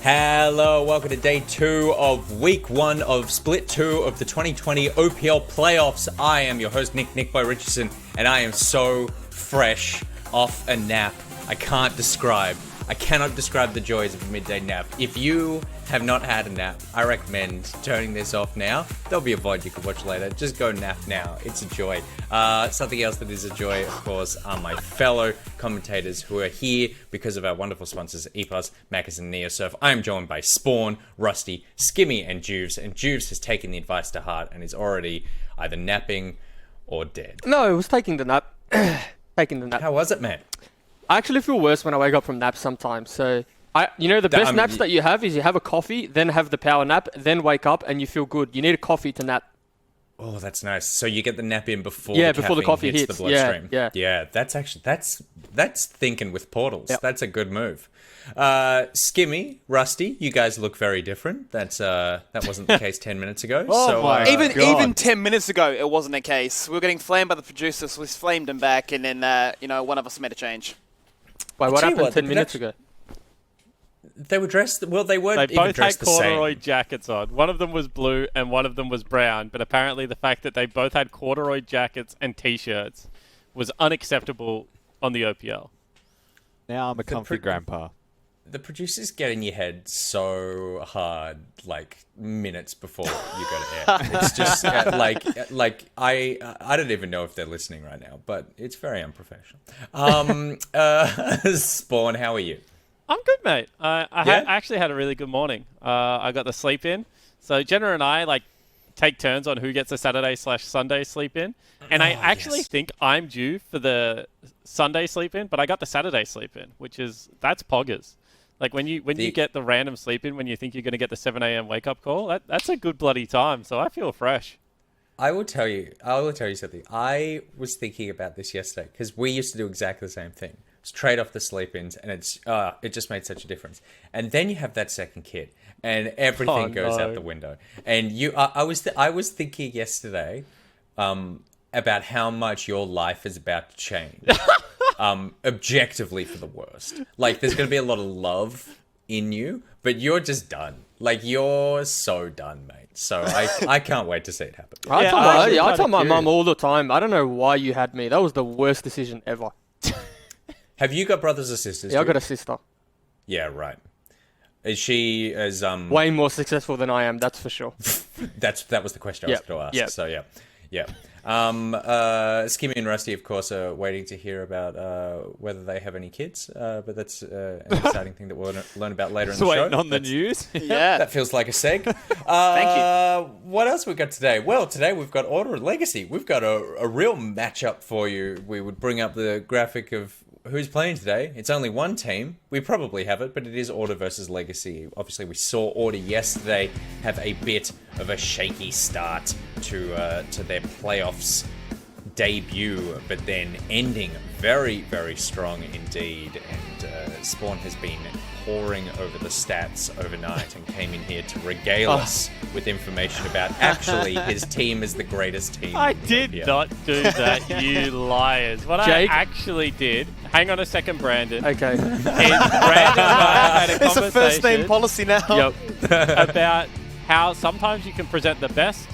Hello, welcome to day 2 of week 1 of split 2 of the 2020 OPL playoffs. I am your host, Nick Boy Richardson, and I am so fresh off a nap. I cannot describe the joys of a midday nap. If you have not had a nap, I recommend turning this off now. There'll be a VOD you can watch later. Just go nap now. It's a joy. Something else that is a joy, of course, are my fellow commentators who are here because of our wonderful sponsors, EPOS, Macca's, and NeoSurf. I am joined by Spawn, Rusty, Skimmy, and Juves. And Juves has taken the advice to heart and is already either napping or dead. No, it was taking the nap. How was it, man? I actually feel worse when I wake up from naps sometimes. So, the best naps that you have is you have a coffee, then have the power nap, then wake up and you feel good. You need a coffee to nap. Oh, that's nice. So you get the nap in before the coffee hits the bloodstream. Yeah. That's thinking with portals. Yep. That's a good move. Skimmy, Rusty, you guys look very different. That wasn't the case 10 minutes ago. Even 10 minutes ago, it wasn't the case. We were getting flamed by the producers, so we flamed them back, and then one of us made a change. Wait, what happened 10 minutes ago? They were dressed. Well, they weren't. They both dressed had corduroy jackets on. One of them was blue and one of them was brown. But apparently, the fact that they both had corduroy jackets and t-shirts was unacceptable on the OPL. Now I'm a comfy grandpa. The producers get in your head so hard, like minutes before you go to air. It's just I don't even know if they're listening right now, but it's very unprofessional. Spawn, how are you? I'm good, mate. I actually had a really good morning. I got the sleep in. So Jenna and I take turns on who gets a Saturday/Sunday sleep in, and I actually think I'm due for the Sunday sleep in, but I got the Saturday sleep in, that's poggers. Like when you get the random sleep in when you think you're going to get the 7 a.m. wake up call, that's a good bloody time. So I feel fresh. I will tell you something. I was thinking about this yesterday because we used to do exactly the same thing. It's trade off the sleep-ins, and it just made such a difference. And then you have that second kid, and everything goes out the window. And I was thinking yesterday about how much your life is about to change. Objectively for the worst. Like, there's going to be a lot of love in you, but you're just done. Like, you're so done, mate. So I can't wait to see it happen. I tell my mum all the time, I don't know why you had me. That was the worst decision ever. Have you got brothers or sisters? Yeah, I got a sister. Yeah, right. Is she as way more successful than I am, that's for sure. that was the question I was going to ask. Yep. So yeah. Skimmy and Rusty, of course, are waiting to hear about whether they have any kids. But that's an exciting thing that we'll learn about later in the show. Waiting on the news. Yeah, that feels like a seg. Thank you. What else we got today? Well, today we've got Order and Legacy. We've got a real matchup for you. We would bring up the graphic of who's playing today. It's only one team. We probably have it, but it is Order versus Legacy. Obviously, we saw Order yesterday have a bit of a shaky start to their playoffs debut, but then ending very, very strong indeed. And Spawn has been poring over the stats overnight and came in here to regale us with information about actually his team is the greatest team. I did not do that, you liars. What Jake? I actually did, hang on a second, Brandon. Okay. Is Brandon and I had a conversation. It's a first name policy now. Yep. About how sometimes you can present the best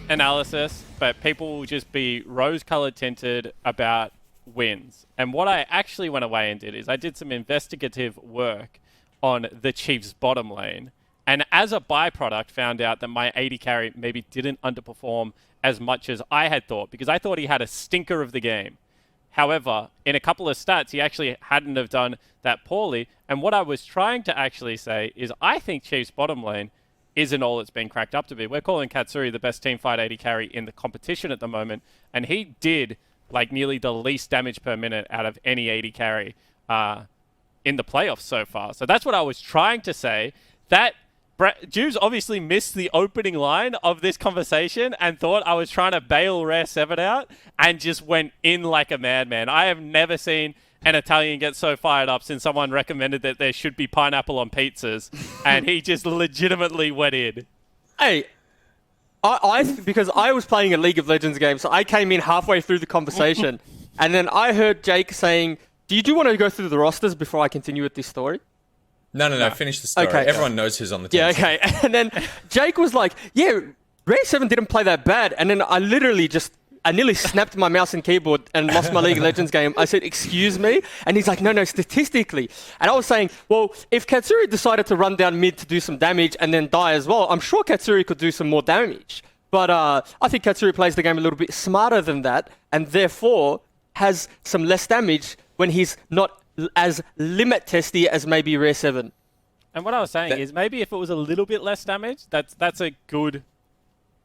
analysis, but people will just be rose-colored tinted about wins. And what I actually went away and did is I did some investigative work on the Chiefs' bottom lane, and as a byproduct found out that my AD carry maybe didn't underperform as much as I had thought, because I thought he had a stinker of the game. However, in a couple of stats, he actually hadn't have done that poorly. And what I was trying to actually say is I think Chiefs' bottom lane isn't all it's been cracked up to be. We're calling Katsuri the best teamfight AD carry in the competition at the moment, and he did like nearly the least damage per minute out of any AD carry in the playoffs so far. So that's what I was trying to say. That Juves obviously missed the opening line of this conversation and thought I was trying to bail Rare 7 out and just went in like a madman. I have never seen an Italian get so fired up since someone recommended that there should be pineapple on pizzas, and he just legitimately went in. Hey, because I was playing a League of Legends game, so I came in halfway through the conversation, and then I heard Jake saying, do you want to go through the rosters before I continue with this story? No. Finish the story. Okay. Everyone knows who's on the team. Yeah, okay. And then Jake was like, yeah, Rare 7 didn't play that bad. And then I nearly snapped my mouse and keyboard and lost my League of Legends game. I said, excuse me? And he's like, no, statistically. And I was saying, well, if Katsuri decided to run down mid to do some damage and then die as well, I'm sure Katsuri could do some more damage. But I think Katsuri plays the game a little bit smarter than that, and therefore has some less damage when he's not as limit testy as maybe Rare 7. And what I was saying is maybe if it was a little bit less damage, that's a good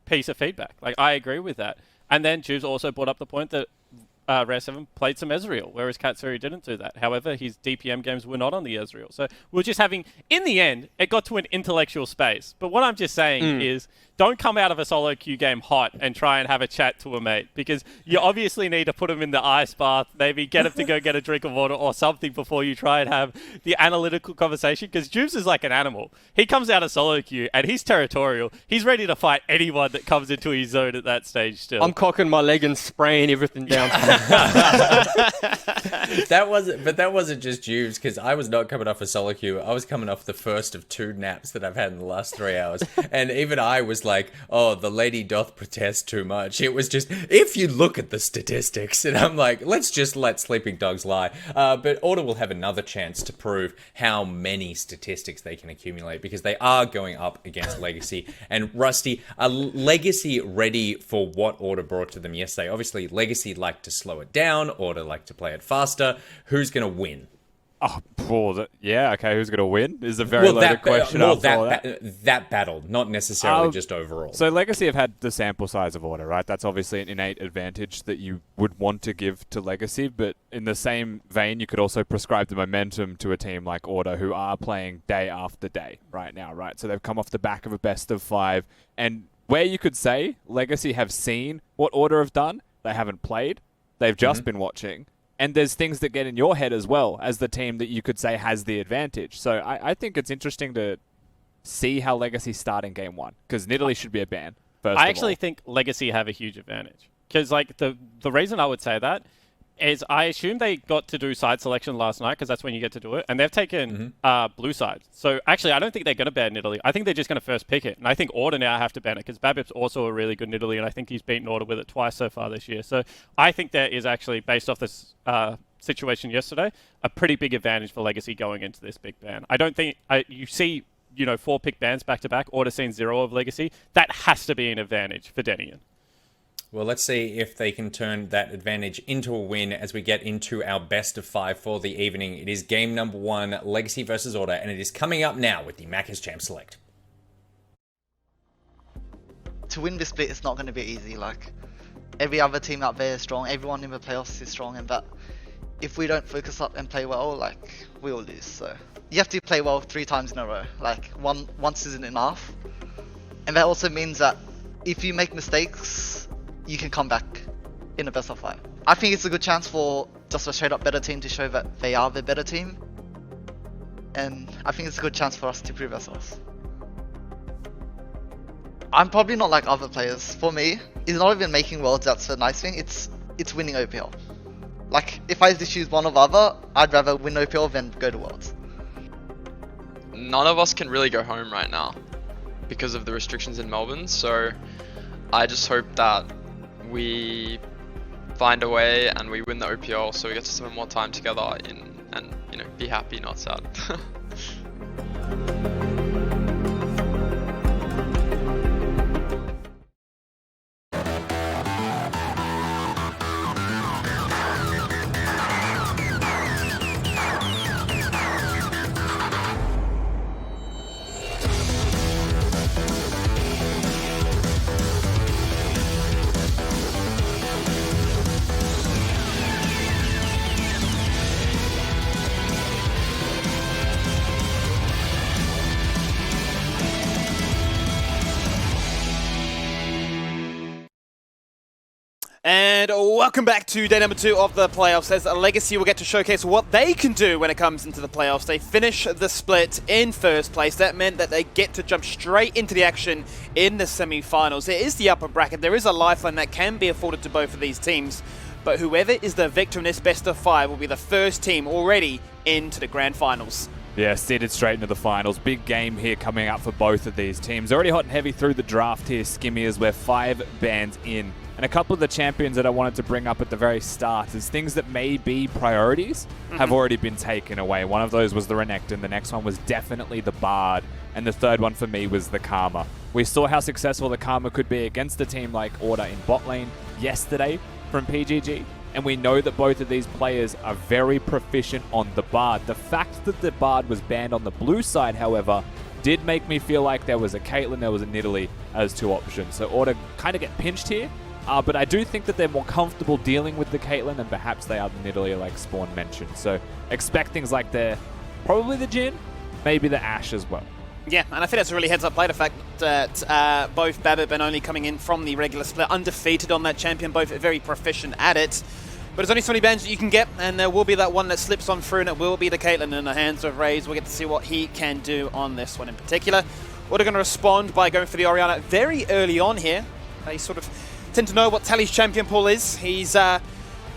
piece of feedback. Like, I agree with that. And then Juves also brought up the point that Rare 7 played some Ezreal, whereas Katsuri didn't do that. However, his DPM games were not on the Ezreal. So we're just having, in the end, it got to an intellectual space. But what I'm just saying is, don't come out of a solo queue game hot and try and have a chat to a mate, because you obviously need to put him in the ice bath, maybe get him to go get a drink of water or something before you try and have the analytical conversation, because Juves is like an animal. He comes out of solo queue and he's territorial. He's ready to fight anyone that comes into his zone at that stage still. I'm cocking my leg and spraying everything down. That wasn't just Juves, because I was not coming off a solo queue. I was coming off the first of 2 naps that I've had in the last 3 hours. And even I was like, oh, the lady doth protest too much. It was just, if you look at the statistics, and I'm like, let's just let sleeping dogs lie. But Order will have another chance to prove how many statistics they can accumulate, because they are going up against Legacy. And Rusty, are Legacy ready for what Order brought to them yesterday? Obviously, Legacy like to slow it down. Order like to play it faster. Who's going to win? Okay, who's going to win is a very loaded question. That battle, not necessarily just overall. So Legacy have had the sample size of Order, right? That's obviously an innate advantage that you would want to give to Legacy, but in the same vein, you could also prescribe the momentum to a team like Order, who are playing day after day right now, right? So they've come off the back of a best of 5, and where you could say Legacy have seen what Order have done, they haven't played, they've just been watching. And there's things that get in your head as well as the team that you could say has the advantage. So I think it's interesting to see how Legacy start in game 1, because Nidalee should be a ban. I actually think Legacy have a huge advantage, because like the reason I would say that is I assume they got to do side selection last night, because that's when you get to do it, and they've taken blue side. So actually, I don't think they're going to ban Nidalee. I think they're just going to first pick it, and I think Order now have to ban it, because Babip's also a really good Nidalee, and I think he's beaten Order with it twice so far this year. So I think there is actually, based off this situation yesterday, a pretty big advantage for Legacy going into this big ban. I don't think you see 4 pick bans back to back. Order seen 0 of Legacy. That has to be an advantage for Denian. Well, let's see if they can turn that advantage into a win as we get into our best of 5 for the evening. It is game number 1, Legacy versus Order, and it is coming up now with the Macca's Champ Select. To win this split, it's not going to be easy. Like, every other team out there is strong, everyone in the playoffs is strong, and that if we don't focus up and play well, like, we will lose. So you have to play well 3 times in a row. Like, once isn't enough. And that also means that if you make mistakes, you can come back in a best of 5. I think it's a good chance for just a straight up better team to show that they are the better team. And I think it's a good chance for us to prove ourselves. I'm probably not like other players. For me, it's not even making worlds that's the nice thing, it's winning OPL. Like, if I had to choose one or the other, I'd rather win OPL than go to worlds. None of us can really go home right now because of the restrictions in Melbourne, so I just hope that we find a way and we win the OPL so we get to spend more time together and be happy, not sad. And welcome back to day number 2 of the playoffs, as Legacy will get to showcase what they can do when it comes into the playoffs. They finish the split in first place. That meant that they get to jump straight into the action in the semi-finals. It is the upper bracket. There is a lifeline that can be afforded to both of these teams, but whoever is the victor in this best of 5 will be the first team already into the grand finals. Yeah, seeded straight into the finals. Big game here coming up for both of these teams. Already hot and heavy through the draft here, Skimmy, as we're 5 bands in. And a couple of the champions that I wanted to bring up at the very start is things that may be priorities have already been taken away. One of those was the Renekton, the next one was definitely the Bard, and the third one for me was the Karma. We saw how successful the Karma could be against a team like Order in bot lane yesterday from PGG, and we know that both of these players are very proficient on the Bard. The fact that the Bard was banned on the blue side, however, did make me feel like there was a Caitlyn, there was a Nidalee as 2 options. So Order kind of get pinched here. But I do think that they're more comfortable dealing with the Caitlyn than perhaps they are the Nidalee, like Spawn mentioned. So expect things like probably the Jhin, maybe the Ashe as well. Yeah, and I think that's a really heads-up play, the fact that both Babip and Only coming in from the regular split, undefeated on that champion, both very proficient at it. But there's only so many bans that you can get, and there will be that one that slips on through, and it will be the Caitlyn in the hands of Raze. We'll get to see what he can do on this one in particular. Order going to respond by going for the Orianna very early on here. They sort of tend to know what Tally's champion pool is. He's had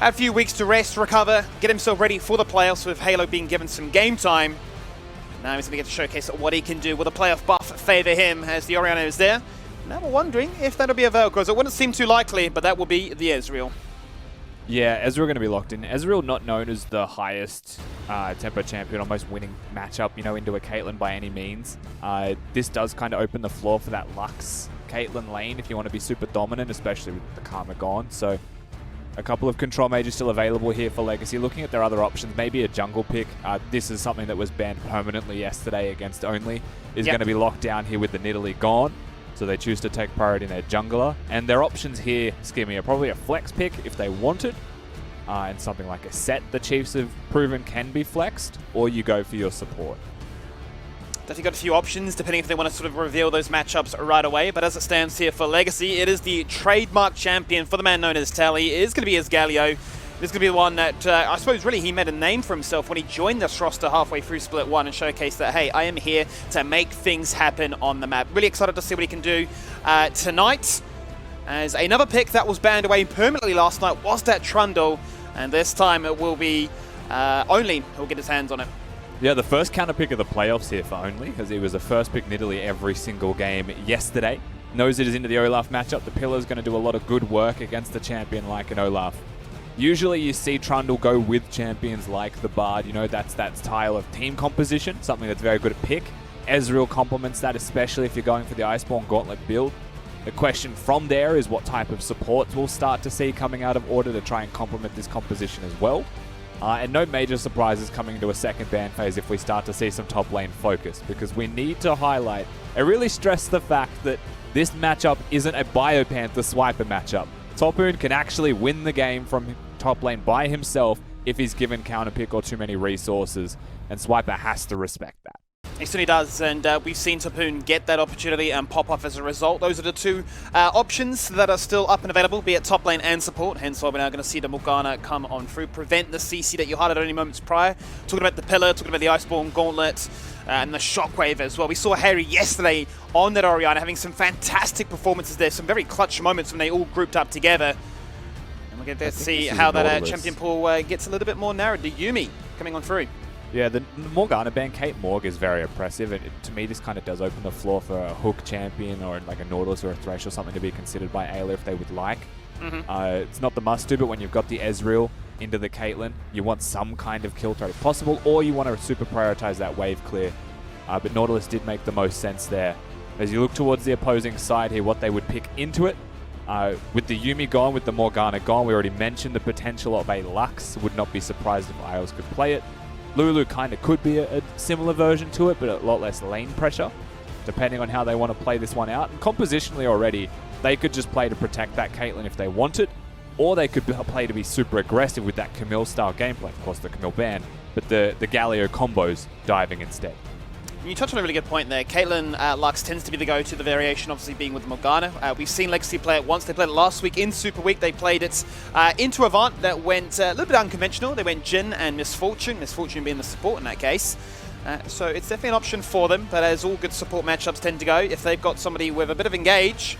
a few weeks to rest, recover, get himself ready for the playoffs, with Halo being given some game time. Now he's going to get to showcase what he can do. Will the playoff buff favour him as the Orianna is there? Now we're wondering if that'll be a Vel'Koz. It wouldn't seem too likely, but that will be the Ezreal. Yeah, Ezreal going to be locked in. Ezreal not known as the highest tempo champion, almost winning matchup, into a Caitlyn by any means. This does kind of open the floor for that Lux Caitlyn lane if you want to be super dominant, especially with the Karma gone. So a couple of control mages still available here for Legacy. Looking at their other options, maybe a jungle pick. This is something that was banned permanently yesterday against Only. Is going to be locked down here with the Nidalee gone. So they choose to take priority in their jungler. And their options here, Skimmy, are probably a flex pick if they want it. And something like a set the Chiefs have proven can be flexed. Or you go for your support. Definitely got a few options, depending if they want to sort of reveal those matchups right away. But as it stands here for Legacy, it is the trademark champion for the man known as Tally. It is going to be Galio. This is going to be the one that, I suppose, really he made a name for himself when he joined this roster halfway through Split 1 and showcased that, hey, I am here to make things happen on the map. Really excited to see what he can do tonight. As another pick that was banned away permanently last night was that Trundle. And this time it will be Only who'll get his hands on it. Yeah, the first counter pick of the playoffs here for Only, because he was the first pick Nidalee every single game yesterday. Knows it is into the Olaf matchup. The Pillar's going to do a lot of good work against a champion like an Olaf. Usually you see Trundle go with champions like the Bard. That's that style of team composition, something that's very good at pick. Ezreal complements that, especially if you're going for the Iceborne Gauntlet build. The question from there is what type of supports we'll start to see coming out of Order to try and complement this composition as well. And no major surprises coming into a second ban phase if we start to see some top lane focus, because we need to highlight and really stress the fact that this matchup isn't a Biopanther Swiper matchup. Topoon can actually win the game from top lane by himself if he's given counter pick or too many resources, and Swiper has to respect that. He certainly does, and we've seen Topoon get that opportunity and pop off as a result. Those are the two options that are still up and available, be it top lane and support. Hence why we're now going to see the Morgana come on through, prevent the CC that you highlighted only moments prior. Talking about the Pillar, talking about the Iceborne Gauntlet, and the Shockwave as well. We saw Harry yesterday on that Orianna having some fantastic performances there, some very clutch moments when they all grouped up together. And we're going to see how that champion pool gets a little bit more narrowed. The Yuumi coming on through. Yeah, the Morgana ban, Kate Morg, is very oppressive. And to me, this kind of does open the floor for a hook champion or like a Nautilus or a Thresh or something to be considered by Ayla if they would like. It's not the must-do, but when you've got the Ezreal into the Caitlyn, you want some kind of kill threat if possible, or you want to super prioritize that wave clear. But Nautilus did make the most sense there. As you look towards the opposing side here, what they would pick into it, with the Yuumi gone, with the Morgana gone, we already mentioned the potential of a Lux. Would not be surprised if Isles could play it. Lulu kind of could be a similar version to it, but a lot less lane pressure, depending on how they want to play this one out. And compositionally already, they could just play to protect that Caitlyn if they wanted, or they could play to be super aggressive with that Camille-style gameplay. Of course, the Camille ban, but the Galio combos diving instead. You touched on a really good point there. Caitlyn Lux tends to be the go-to, the variation obviously being with Morgana. We've seen Legacy play it once. They played it last week in Super Week. They played it into Avant that went a little bit unconventional. They went Jhin and Misfortune, Misfortune being the support in that case. So it's definitely an option for them, but as all good support matchups tend to go, if they've got somebody with a bit of engage,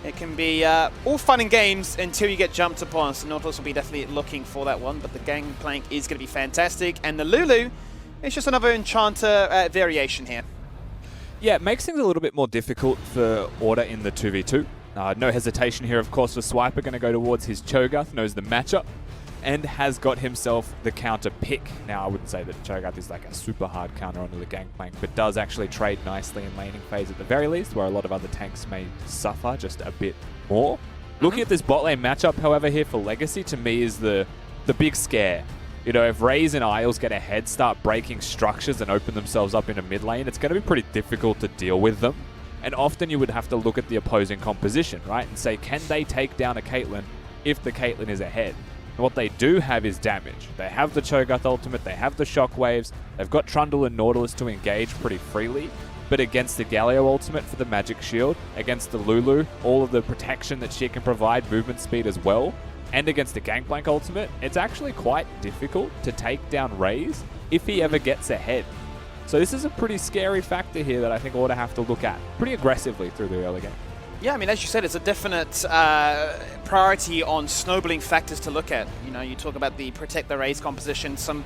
it can be all fun and games until you get jumped upon. So Nautilus will be definitely looking for that one, but the gangplank is going to be fantastic. And the Lulu, it's just another Enchanter variation here. Yeah, it makes things a little bit more difficult for Order in the 2v2. No hesitation here, of course, for Swiper. Going to go towards his Cho'Gath, knows the matchup, and has got himself the counter pick. Now, I wouldn't say that Cho'Gath is like a super hard counter onto the Gangplank, but does actually trade nicely in laning phase at the very least, where a lot of other tanks may suffer just a bit more. Looking at this bot lane matchup, however, here for Legacy, to me is the big scare. You know, if Raze and Isles get ahead, start breaking structures and open themselves up in a mid lane, it's going to be pretty difficult to deal with them. And often you would have to look at the opposing composition, right? And say, can they take down a Caitlyn if the Caitlyn is ahead? And what they do have is damage. They have the Cho'Gath ultimate, they have the shockwaves, they've got Trundle and Nautilus to engage pretty freely. But against the Galio ultimate for the magic shield, against the Lulu, all of the protection that she can provide, movement speed as well, and against the Gangplank ultimate, it's actually quite difficult to take down Raze if he ever gets ahead. So this is a pretty scary factor here that I think Order have to look at pretty aggressively through the early game. Yeah, I mean, as you said, it's a definite priority on snowballing factors to look at. You know, you talk about the protect the Raze composition, some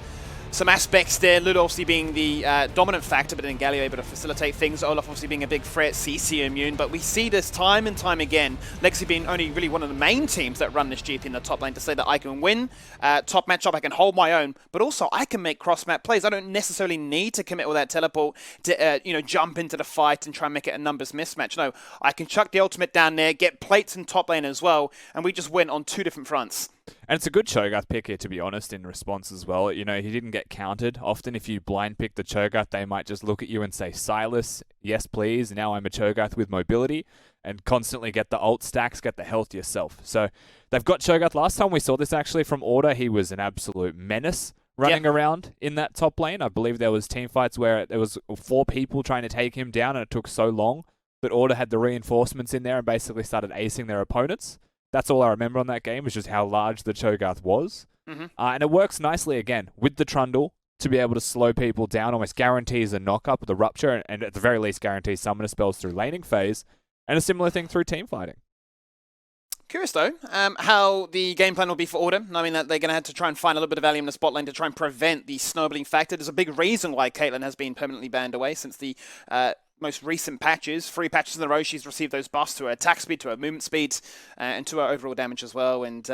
aspects there, Lulu obviously being the dominant factor, but then Galio able to facilitate things, Olaf obviously being a big threat, CC immune, but we see this time and time again, Legacy being only really one of the main teams that run this GP in the top lane to say that I can win, top matchup, I can hold my own, but also I can make cross-map plays. I don't necessarily need to commit with that teleport to, jump into the fight and try and make it a numbers mismatch. No, I can chuck the ultimate down there, get plates in top lane as well, and we just win on two different fronts. And it's a good Cho'Gath pick here, to be honest, in response as well. You know, he didn't get countered. Often if you blind pick the Cho'Gath, they might just look at you and say, Silas, yes please, now I'm a Cho'Gath with mobility, and constantly get the ult stacks, get the health yourself. So they've got Cho'Gath. Last time we saw this actually from Order, he was an absolute menace running around in that top lane. I believe there was team fights where there was 4 people trying to take him down, and it took so long that Order had the reinforcements in there and basically started acing their opponents. That's all I remember on that game, was just how large the Cho'Gath was. And it works nicely, again, with the Trundle to be able to slow people down, almost guarantees a knock-up with the Rupture, and at the very least guarantees summoner spells through laning phase, and a similar thing through team fighting. Curious though, how the game plan will be for Order, knowing that they're going to have to try and find a little bit of value in the spot lane to try and prevent the snowballing factor. There's a big reason why Caitlyn has been permanently banned away since the most recent patches. 3 patches in a row she's received those buffs to her attack speed, to her movement speed, and to her overall damage as well. And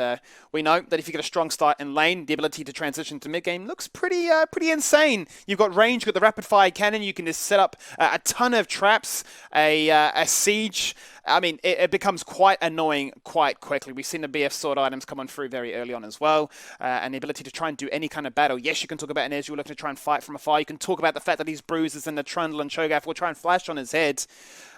we know that if you get a strong start in lane, the ability to transition to mid game looks pretty insane. You've got range, you've got the rapid fire cannon, you can just set up a ton of traps, a siege. I mean, it becomes quite annoying quite quickly. We've seen the BF sword items come on through very early on as well, and the ability to try and do any kind of battle. Yes, you can talk about an Ezreal looking to try and fight from afar. You can talk about the fact that these bruises and the Trundle and Cho'Gath will try and flash on his head.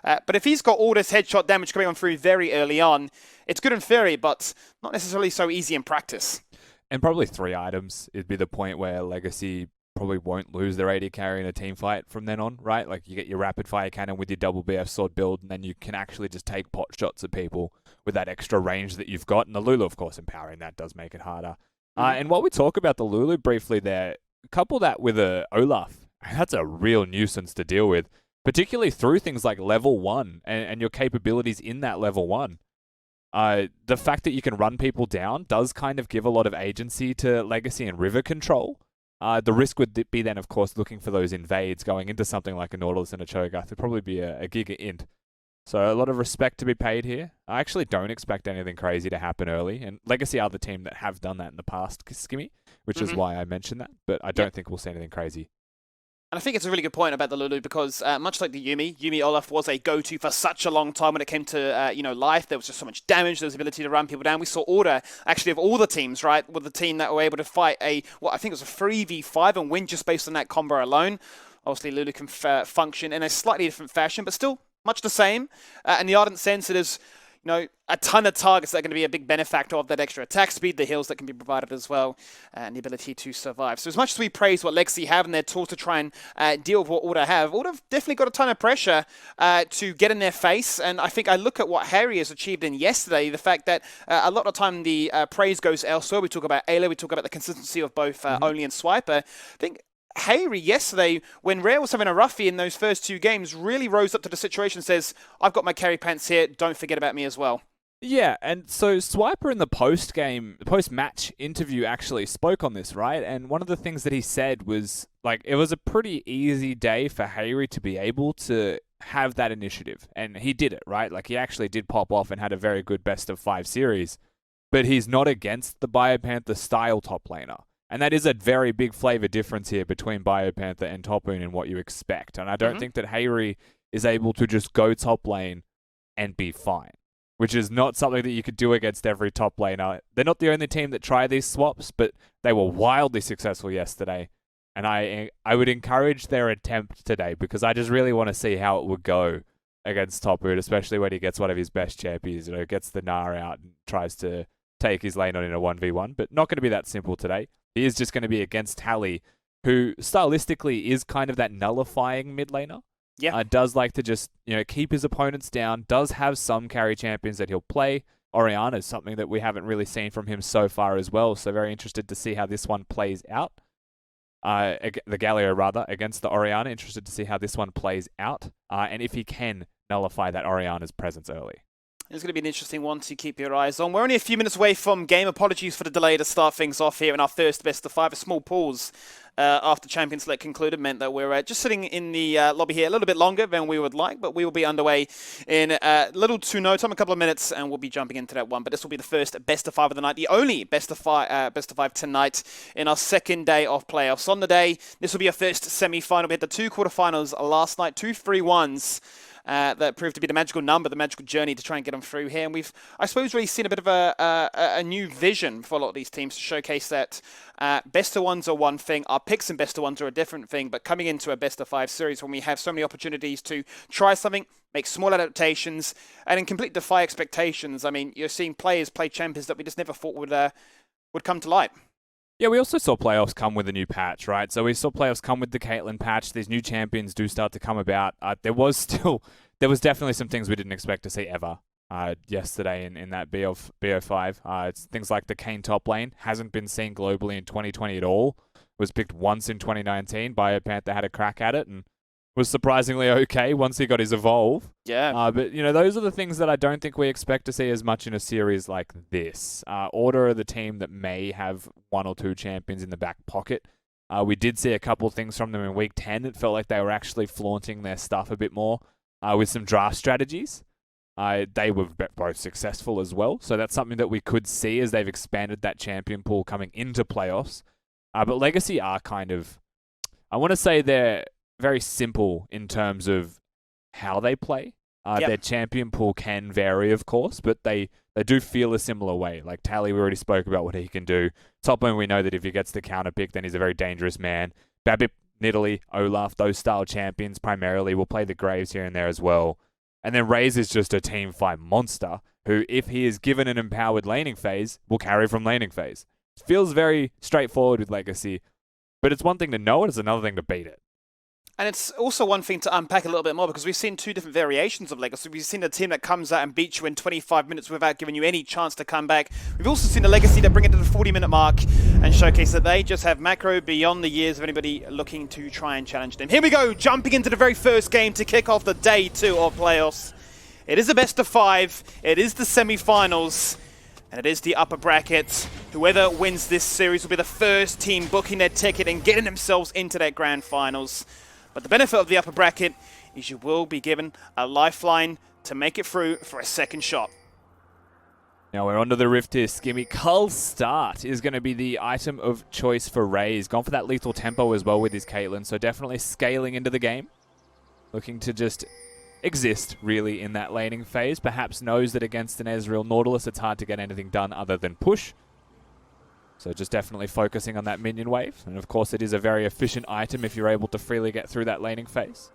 But if he's got all this headshot damage coming on through very early on, it's good in theory, but not necessarily so easy in practice. And probably 3 items. It'd be the point where Legacy probably won't lose their AD carry in a team fight from then on, right? Like, you get your rapid fire cannon with your double BF sword build, and then you can actually just take pot shots at people with that extra range that you've got. And the Lulu, of course, empowering that does make it harder. And while we talk about the Lulu briefly there, couple that with a Olaf, that's a real nuisance to deal with, particularly through things like level 1 and your capabilities in that level 1. The fact that you can run people down does kind of give a lot of agency to Legacy and river control. The risk would be then, of course, looking for those invades going into something like a Nautilus and a Cho'Gath. It'd probably be a Giga Int. So a lot of respect to be paid here. I actually don't expect anything crazy to happen early. And Legacy are the team that have done that in the past, Skimmy, which is why I mentioned that. But I don't think we'll see anything crazy. And I think it's a really good point about the Lulu because much like the Yumi Olaf was a go-to for such a long time when it came to life. There was just so much damage. There was the ability to run people down. We saw Order, actually, of all the teams, right, with the team that were able to fight I think it was a 3v5 and win just based on that combo alone. Obviously, Lulu can function in a slightly different fashion, but still much the same. In the ardent sense, it is, a ton of targets that are going to be a big benefactor of that extra attack speed, the heals that can be provided as well, and the ability to survive. So as much as we praise what Legacy have and their tools to try and deal with what Order have, Order have definitely got a ton of pressure to get in their face. And I think I look at what Harry has achieved in yesterday, the fact that a lot of time the praise goes elsewhere. We talk about Ayla, we talk about the consistency of both Only and Swiper. I think Hayri yesterday, when Rare was having a roughie in those first 2 games, really rose up to the situation and says, I've got my carry pants here, don't forget about me as well. Yeah, and so Swiper in the post-match interview actually spoke on this, right? And one of the things that he said was, like, it was a pretty easy day for Hayri to be able to have that initiative. And he did it, right? Like, he actually did pop off and had a very good best-of-5 series. But he's not against the Biopanther style top laner. And that is a very big flavor difference here between Biopanther and Topoon and what you expect. And I don't think that Hayri is able to just go top lane and be fine, which is not something that you could do against every top laner. They're not the only team that try these swaps, but they were wildly successful yesterday. And I would encourage their attempt today because I just really want to see how it would go against Topoon, especially when he gets one of his best champions, gets the Gnar out and tries to take his lane on in a 1v1, but not going to be that simple today. He is just going to be against Tally, who stylistically is kind of that nullifying mid laner. Yeah. Does like to just, keep his opponents down, does have some carry champions that he'll play. Orianna is something that we haven't really seen from him so far as well, so very interested to see how this one plays out. The Galio, rather, against the Orianna. Interested to see how this one plays out, and if he can nullify that Orianna's presence early. It's going to be an interesting one to keep your eyes on. We're only a few minutes away from game. Apologies for the delay to start things off here in our first best of 5. A small pause after Champions Select concluded meant that we're just sitting in the lobby here a little bit longer than we would like, but we will be underway in little to no time, a couple of minutes, and we'll be jumping into that one. But this will be the first best of 5 of the night, the only best of 5 tonight in our second day of playoffs. On the day, this will be our first semi-final. We had the 2 quarterfinals last night, 2 3-1s. That proved to be the magical number, the magical journey to try and get them through here. And we've, I suppose, really seen a bit of a new vision for a lot of these teams to showcase that best of ones are one thing, our picks in best of ones are a different thing, but coming into a best of 5 series when we have so many opportunities to try something, make small adaptations, and in complete defy expectations. I mean, you're seeing players play champions that we just never thought would come to light. Yeah, we also saw playoffs come with a new patch, right? So we saw playoffs come with the Caitlyn patch. These new champions do start to come about. There was definitely some things we didn't expect to see ever yesterday in that BO5. It's things like the Kayn top lane hasn't been seen globally in 2020 at all. It was picked once in 2019. Biopanther had a crack at it and was surprisingly okay once he got his evolve. Yeah. But, those are the things that I don't think we expect to see as much in a series like this. Order are the team that may have 1 or 2 champions in the back pocket. We did see a couple things from them in Week 10. It felt like they were actually flaunting their stuff a bit more with some draft strategies. They were both successful as well. So that's something that we could see as they've expanded that champion pool coming into playoffs. But Legacy are kind of, I want to say they're very simple in terms of how they play. Their champion pool can vary, of course, but they do feel a similar way. Like Tally, we already spoke about what he can do. Top lane, we know that if he gets the counter pick, then he's a very dangerous man. Babip, Nidalee, Olaf, those style champions primarily will play the Graves here and there as well. And then Raze is just a team fight monster who, if he is given an empowered laning phase, will carry from laning phase. It feels very straightforward with Legacy, but it's one thing to know it, it's another thing to beat it. And it's also one thing to unpack a little bit more because we've seen 2 different variations of Legacy. We've seen a team that comes out and beats you in 25 minutes without giving you any chance to come back. We've also seen a Legacy that bring it to the 40-minute mark and showcase that they just have macro beyond the years of anybody looking to try and challenge them. Here we go, jumping into the very first game to kick off the day 2 of playoffs. It is a best of 5. It is the semi-finals. And it is the upper bracket. Whoever wins this series will be the first team booking their ticket and getting themselves into their grand finals. But the benefit of the upper bracket is you will be given a lifeline to make it through for a second shot. Now we're onto the rift here, Skimmy. Cull's start is going to be the item of choice for Raze. Gone for that lethal tempo as well with his Caitlyn, so definitely scaling into the game. Looking to just exist, really, in that laning phase. Perhaps knows that against an Ezreal Nautilus it's hard to get anything done other than push. So just definitely focusing on that minion wave. And of course it is a very efficient item if you're able to freely get through that laning phase.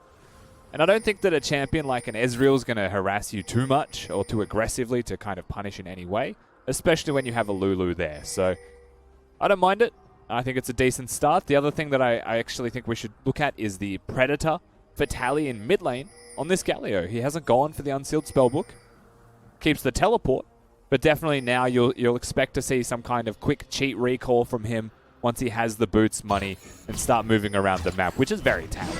And I don't think that a champion like an Ezreal is going to harass you too much or too aggressively to kind of punish in any way, especially when you have a Lulu there. So I don't mind it. I think it's a decent start. The other thing that I actually think we should look at is the Predator for Tally in mid lane on this Galio. He hasn't gone for the Unsealed Spellbook. Keeps the teleport, but definitely now you'll expect to see some kind of quick cheat recall from him once he has the boots money and start moving around the map, which is very Tally.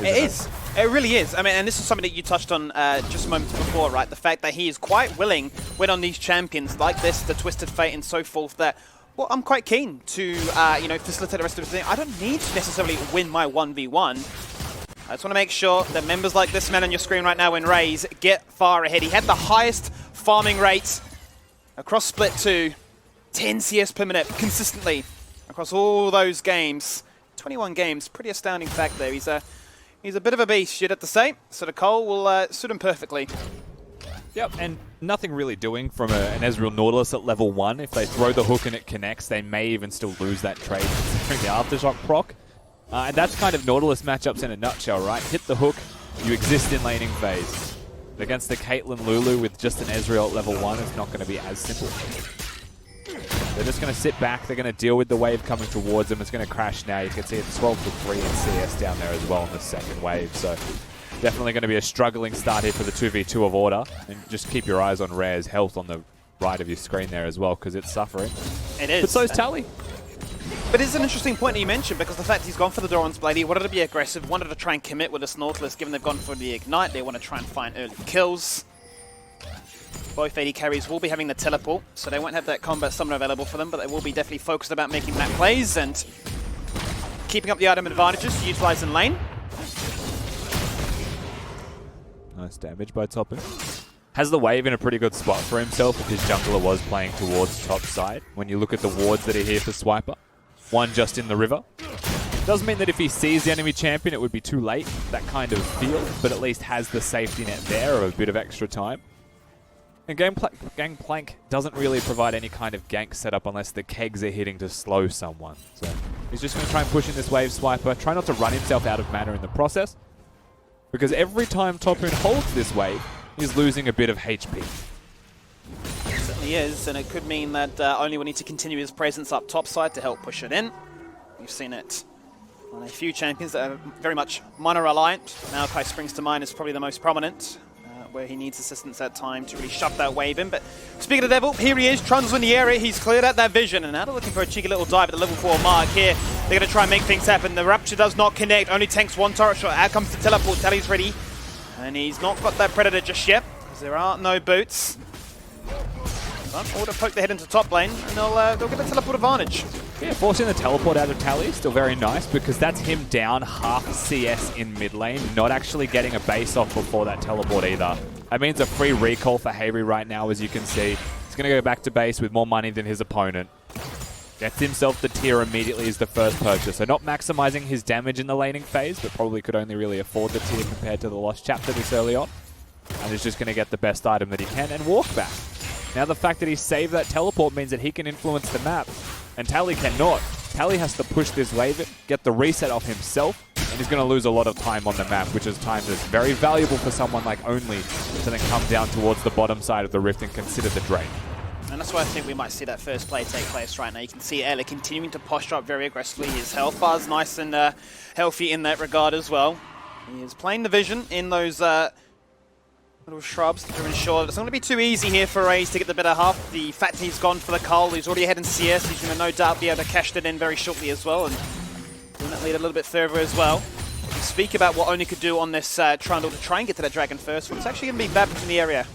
It is. It really is. I mean, and this is something that you touched on just moments before, right? The fact that he is quite willing when on these champions like this, the Twisted Fate and so forth, that, well, I'm quite keen to, facilitate the rest of the thing. I don't need to necessarily win my 1v1. I just want to make sure that members like this man on your screen right now in Raze get far ahead. He had the highest farming rate across Split 2, 10 CS per minute consistently across all those games. 21 games, pretty astounding fact there. He's a bit of a beast, you'd have to say. So the Cole will suit him perfectly. Yep, and nothing really doing from an Ezreal Nautilus at level 1. If they throw the hook and it connects, they may even still lose that trade considering the Aftershock proc. And that's kind of Nautilus matchups in a nutshell, right? Hit the hook, you exist in laning phase. Against the Caitlyn Lulu with just an Ezreal at level 1, it's not going to be as simple. They're just going to sit back, they're going to deal with the wave coming towards them. It's going to crash now. You can see it's 12-3 in CS down there as well in the second wave. So definitely going to be a struggling start here for the 2v2 of Order. And just keep your eyes on Rare's health on the right of your screen there as well, because it's suffering. It is. But so's Tally. But it's an interesting point that you mentioned, because the fact he's gone for the Doran's Blade, he wanted to be aggressive, wanted to try and commit with this Nautilus, given they've gone for the Ignite. They want to try and find early kills. Both AD carries will be having the teleport, so they won't have that combat summon available for them, but they will be definitely focused about making map plays and keeping up the item advantages to utilize in lane. Nice damage by Toppin. Has the wave in a pretty good spot for himself if his jungler was playing towards top side. When you look at the wards that are here for Swiper, one just in the river. Doesn't mean that if he sees the enemy champion it would be too late, that kind of feel, but at least has the safety net there of a bit of extra time. And Gangplank doesn't really provide any kind of gank setup unless the kegs are hitting to slow someone. So he's just going to try and push in this wave Swiper, try not to run himself out of mana in the process, because every time Topoon holds this wave, he's losing a bit of HP. It certainly is, and it could mean that only will need to continue his presence up topside to help push it in. We've seen it on a few champions that are very much mana reliant. Maokai springs to mind is probably the most prominent, where he needs assistance at time to really shove that wave in. But speaking of the devil, here he is, Trundle's in the area, he's cleared out that vision, and now they're looking for a cheeky little dive at the level 4 mark here. They're going to try and make things happen. The Rapture does not connect, only tanks one turret shot. Out comes the teleport, Tally's ready. And he's not got that Predator just yet, because there are no boots. But Order poke their head into top lane, and they'll get a teleport advantage. Yeah, forcing the teleport out of Tally is still very nice, because that's him down half CS in mid lane, not actually getting a base off before that teleport either. That means a free recall for Hayri right now, as you can see. He's going to go back to base with more money than his opponent. Gets himself the tier immediately as the first purchase. So not maximizing his damage in the laning phase, but probably could only really afford the tier compared to the Lost Chapter this early on. And is just going to get the best item that he can and walk back. Now the fact that he saved that teleport means that he can influence the map, and Tally cannot. Tally has to push this wave in, get the reset off himself, and he's going to lose a lot of time on the map, which is time that's very valuable for someone like Only to then come down towards the bottom side of the rift and consider the drain. And that's why I think we might see that first play take place right now. You can see Ela continuing to posture up very aggressively. His health bar is nice and healthy in that regard as well. He is playing the vision in those little shrubs to ensure that it's not going to be too easy here for Raze to get the better half. The fact he's gone for the Cull, he's already ahead in CS. He's going to no doubt be able to cash that in very shortly as well, and bring that lead a little bit further as well. We speak about what Oni could do on this Trundle to try and get to that Dragon first, but it's actually going to be Babbitt in the area.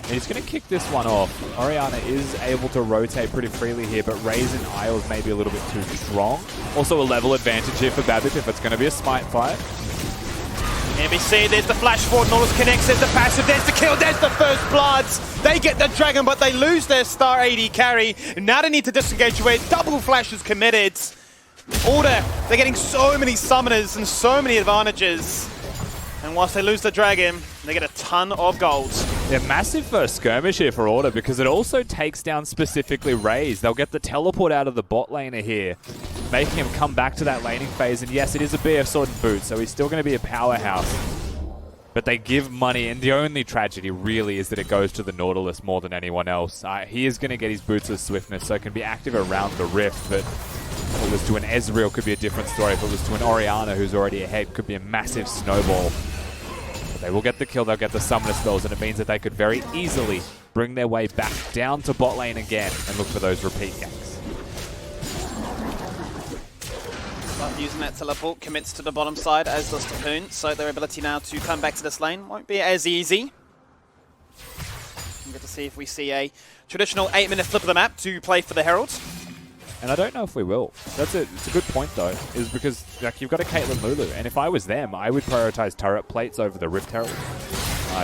He's going to kick this one off. Orianna is able to rotate pretty freely here, but Raze and Isles may be a little bit too strong. Also a level advantage here for Babbitt if it's going to be a smite fight. Here we see, there's the flash forward, Nautilus connects, there's the passive, there's the kill, there's the first bloods. They get the Dragon, but they lose their star AD carry. Now they need to disengage away. Double flashes committed. Order, they're getting so many summoners and so many advantages. And whilst they lose the Dragon, they get a ton of gold. Yeah, massive first skirmish here for Order, because it also takes down specifically Raze. They'll get the teleport out of the bot laner here, making him come back to that laning phase. And yes, it is a BF Sword and Boot, so he's still going to be a powerhouse. But they give money, and the only tragedy really is that it goes to the Nautilus more than anyone else. He is going to get his boots of swiftness, so it can be active around the rift, but if it was to an Ezreal, could be a different story. If it was to an Orianna, who's already ahead, could be a massive snowball. But they will get the kill, they'll get the summoner spells, and it means that they could very easily bring their way back down to bot lane again and look for those repeat ganks. Using that teleport, commits to the bottom side, as does Tapoon, so their ability now to come back to this lane won't be as easy. We'll get to see if we see a traditional 8-minute flip of the map to play for the Heralds. And I don't know if we will. It's a good point though, is because like you've got a Caitlyn Lulu, and if I was them, I would prioritize turret plates over the Rift Herald.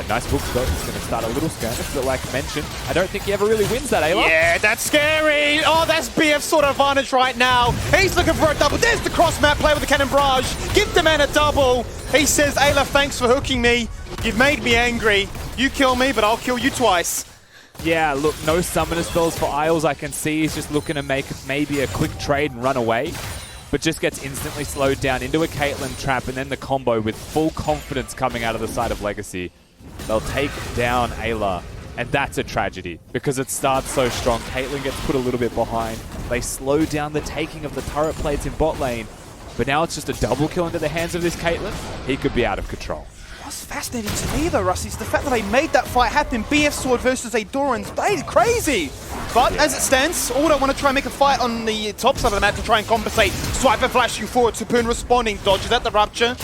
Nice hook though, it's going to start a little skirmish, but like mentioned, I don't think he ever really wins that, Ayla. Yeah, that's scary! Oh, that's BF's sort of advantage right now. He's looking for a double. There's the cross map play with the cannon barrage. Give the man a double. He says, Ayla, thanks for hooking me. You've made me angry. You kill me, but I'll kill you twice. Yeah, look, no summoner spells for Isles. I can see he's just looking to make maybe a quick trade and run away, but just gets instantly slowed down into a Caitlyn trap, and then the combo with full confidence coming out of the side of Legacy. They'll take down Ayla, and that's a tragedy because it starts so strong. Caitlyn gets put a little bit behind. They slow down the taking of the turret plates in bot lane, but now it's just a double kill into the hands of this Caitlyn. He could be out of control. What's fascinating to me though, Rusty, is the fact that they made that fight happen. BF Sword versus a Doran's Blade, crazy! But as it stands, Order want to try and make a fight on the top side of the map to try and compensate. Swiper flashing forward, Tapoon responding, dodges at the Rupture.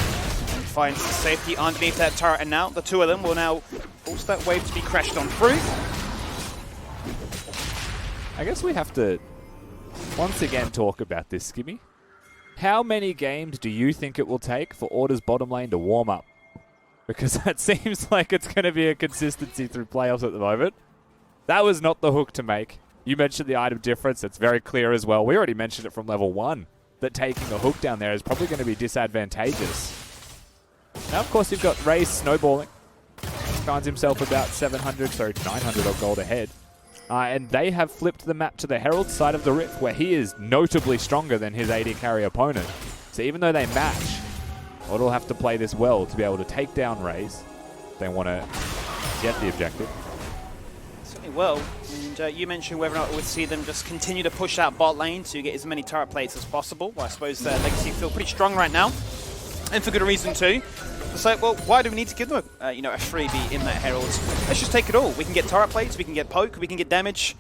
Finds the safety underneath that turret, and now the two of them will now force that wave to be crashed on through. I guess we have to once again talk about this, Skimmy. How many games do you think it will take for Order's bottom lane to warm up? Because that seems like it's going to be a consistency through playoffs at the moment. That was not the hook to make. You mentioned the item difference. It's very clear as well. We already mentioned it from level 1, that taking a hook down there is probably going to be disadvantageous. Now, of course, you've got Ray snowballing. Finds himself about 900 of gold ahead. And they have flipped the map to the Herald side of the Rift, where he is notably stronger than his AD carry opponent. So even though they match, Order will have to play this well to be able to take down Rays. They want to get the objective. Certainly will. And you mentioned whether or not we would see them just continue to push out bot lane to get as many turret plates as possible. Well, I suppose Legacy feel pretty strong right now. And for good reason too. So, well, why do we need to give them a freebie in that Herald? Let's just take it all. We can get turret plates, we can get poke, we can get damage,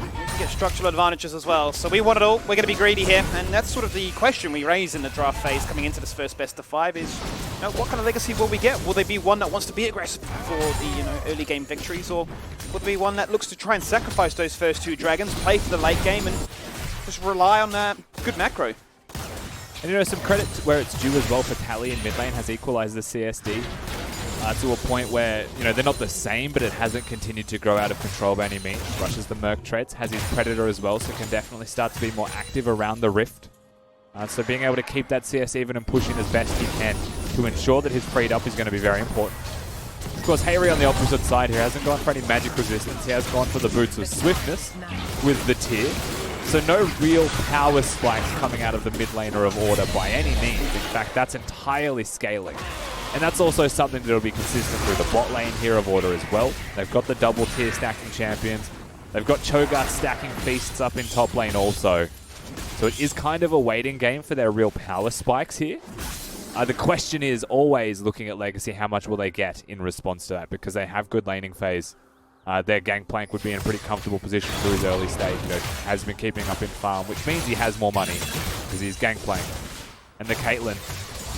we can get structural advantages as well. So we want it all. We're going to be greedy here, and that's sort of the question we raise in the draft phase coming into this first best of 5 is, what kind of Legacy will we get? Will they be one that wants to be aggressive for the early game victories, or will they be one that looks to try and sacrifice those first 2 dragons, play for the late game, and just rely on good macro? And some credit where it's due as well for Tally in mid lane has equalized the CSD to a point where, they're not the same, but it hasn't continued to grow out of control by any means. Rushes the Merc treads, has his Predator as well, so can definitely start to be more active around the Rift. So being able to keep that CS even and pushing as best he can to ensure that his freed up is going to be very important. Of course, Hayri on the opposite side here hasn't gone for any magic resistance. He has gone for the boots of swiftness with the tier. So no real power spikes coming out of the mid laner of Order by any means. In fact, that's entirely scaling. And that's also something that will be consistent through the bot lane here of Order as well. They've got the double tier stacking champions. They've got Cho'Gath stacking feasts up in top lane also. So it is kind of a waiting game for their real power spikes here. The question is always looking at Legacy, how much will they get in response to that? Because they have good laning phase. Their Gangplank would be in a pretty comfortable position through his early stage. Has been keeping up in farm, which means he has more money because he's Gangplank. And the Caitlyn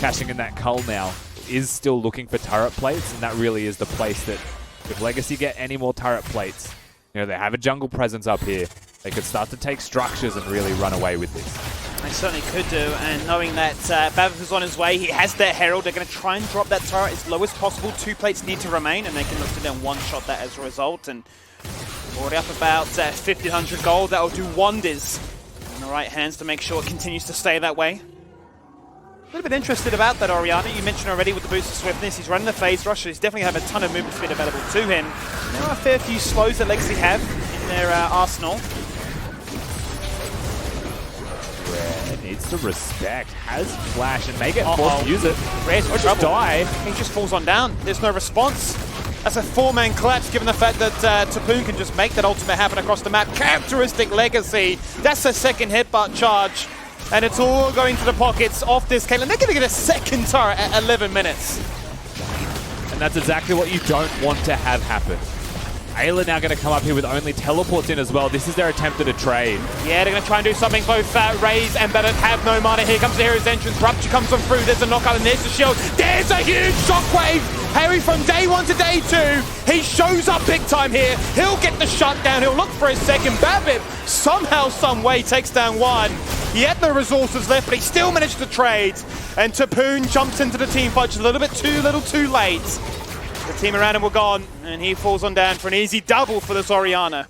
cashing in that cull now is still looking for turret plates, and that really is the place that if Legacy get any more turret plates, they have a jungle presence up here. They could start to take structures and really run away with this. They certainly could do, and knowing that Bavith is on his way, he has their Herald, they're going to try and drop that turret as low as possible. 2 plates need to remain, and they can look to then one-shot that as a result, and already up about 1,500 gold. That will do wonders in the right hands to make sure it continues to stay that way. A little bit interested about that Orianna. You mentioned already with the boost of swiftness, he's running the phase rush, so he's definitely have a ton of movement speed available to him. There are a fair few slows that Legacy have in their arsenal. Needs needs to respect. Has flash and they get forced to use it. Rare's in Or just trouble. die. He just falls on down. There's no response. That's a 4-man collapse given the fact that Tapoon can just make that ultimate happen across the map. Characteristic Legacy. That's a second headbutt charge. And it's all going to the pockets of this Caitlyn. They're going to get a second turret at 11 minutes. And that's exactly what you don't want to have happen. Ayla now going to come up here with only teleports in as well. This is their attempt at a trade. Yeah, they're going to try and do something. Both Raze and Babbitt have no mana. Here comes the hero's entrance. Rupture comes on through. There's a knockout and there's the shield. There's a huge shockwave. Harry from day 1 to day 2. He shows up big time here. He'll get the shutdown. He'll look for his second. Babbitt somehow, some way takes down one. He had no resources left, but he still managed to trade. And Tapoon jumps into the team fight just a little bit too late. The team around him were gone, and he falls on down for an easy double for this Orianna.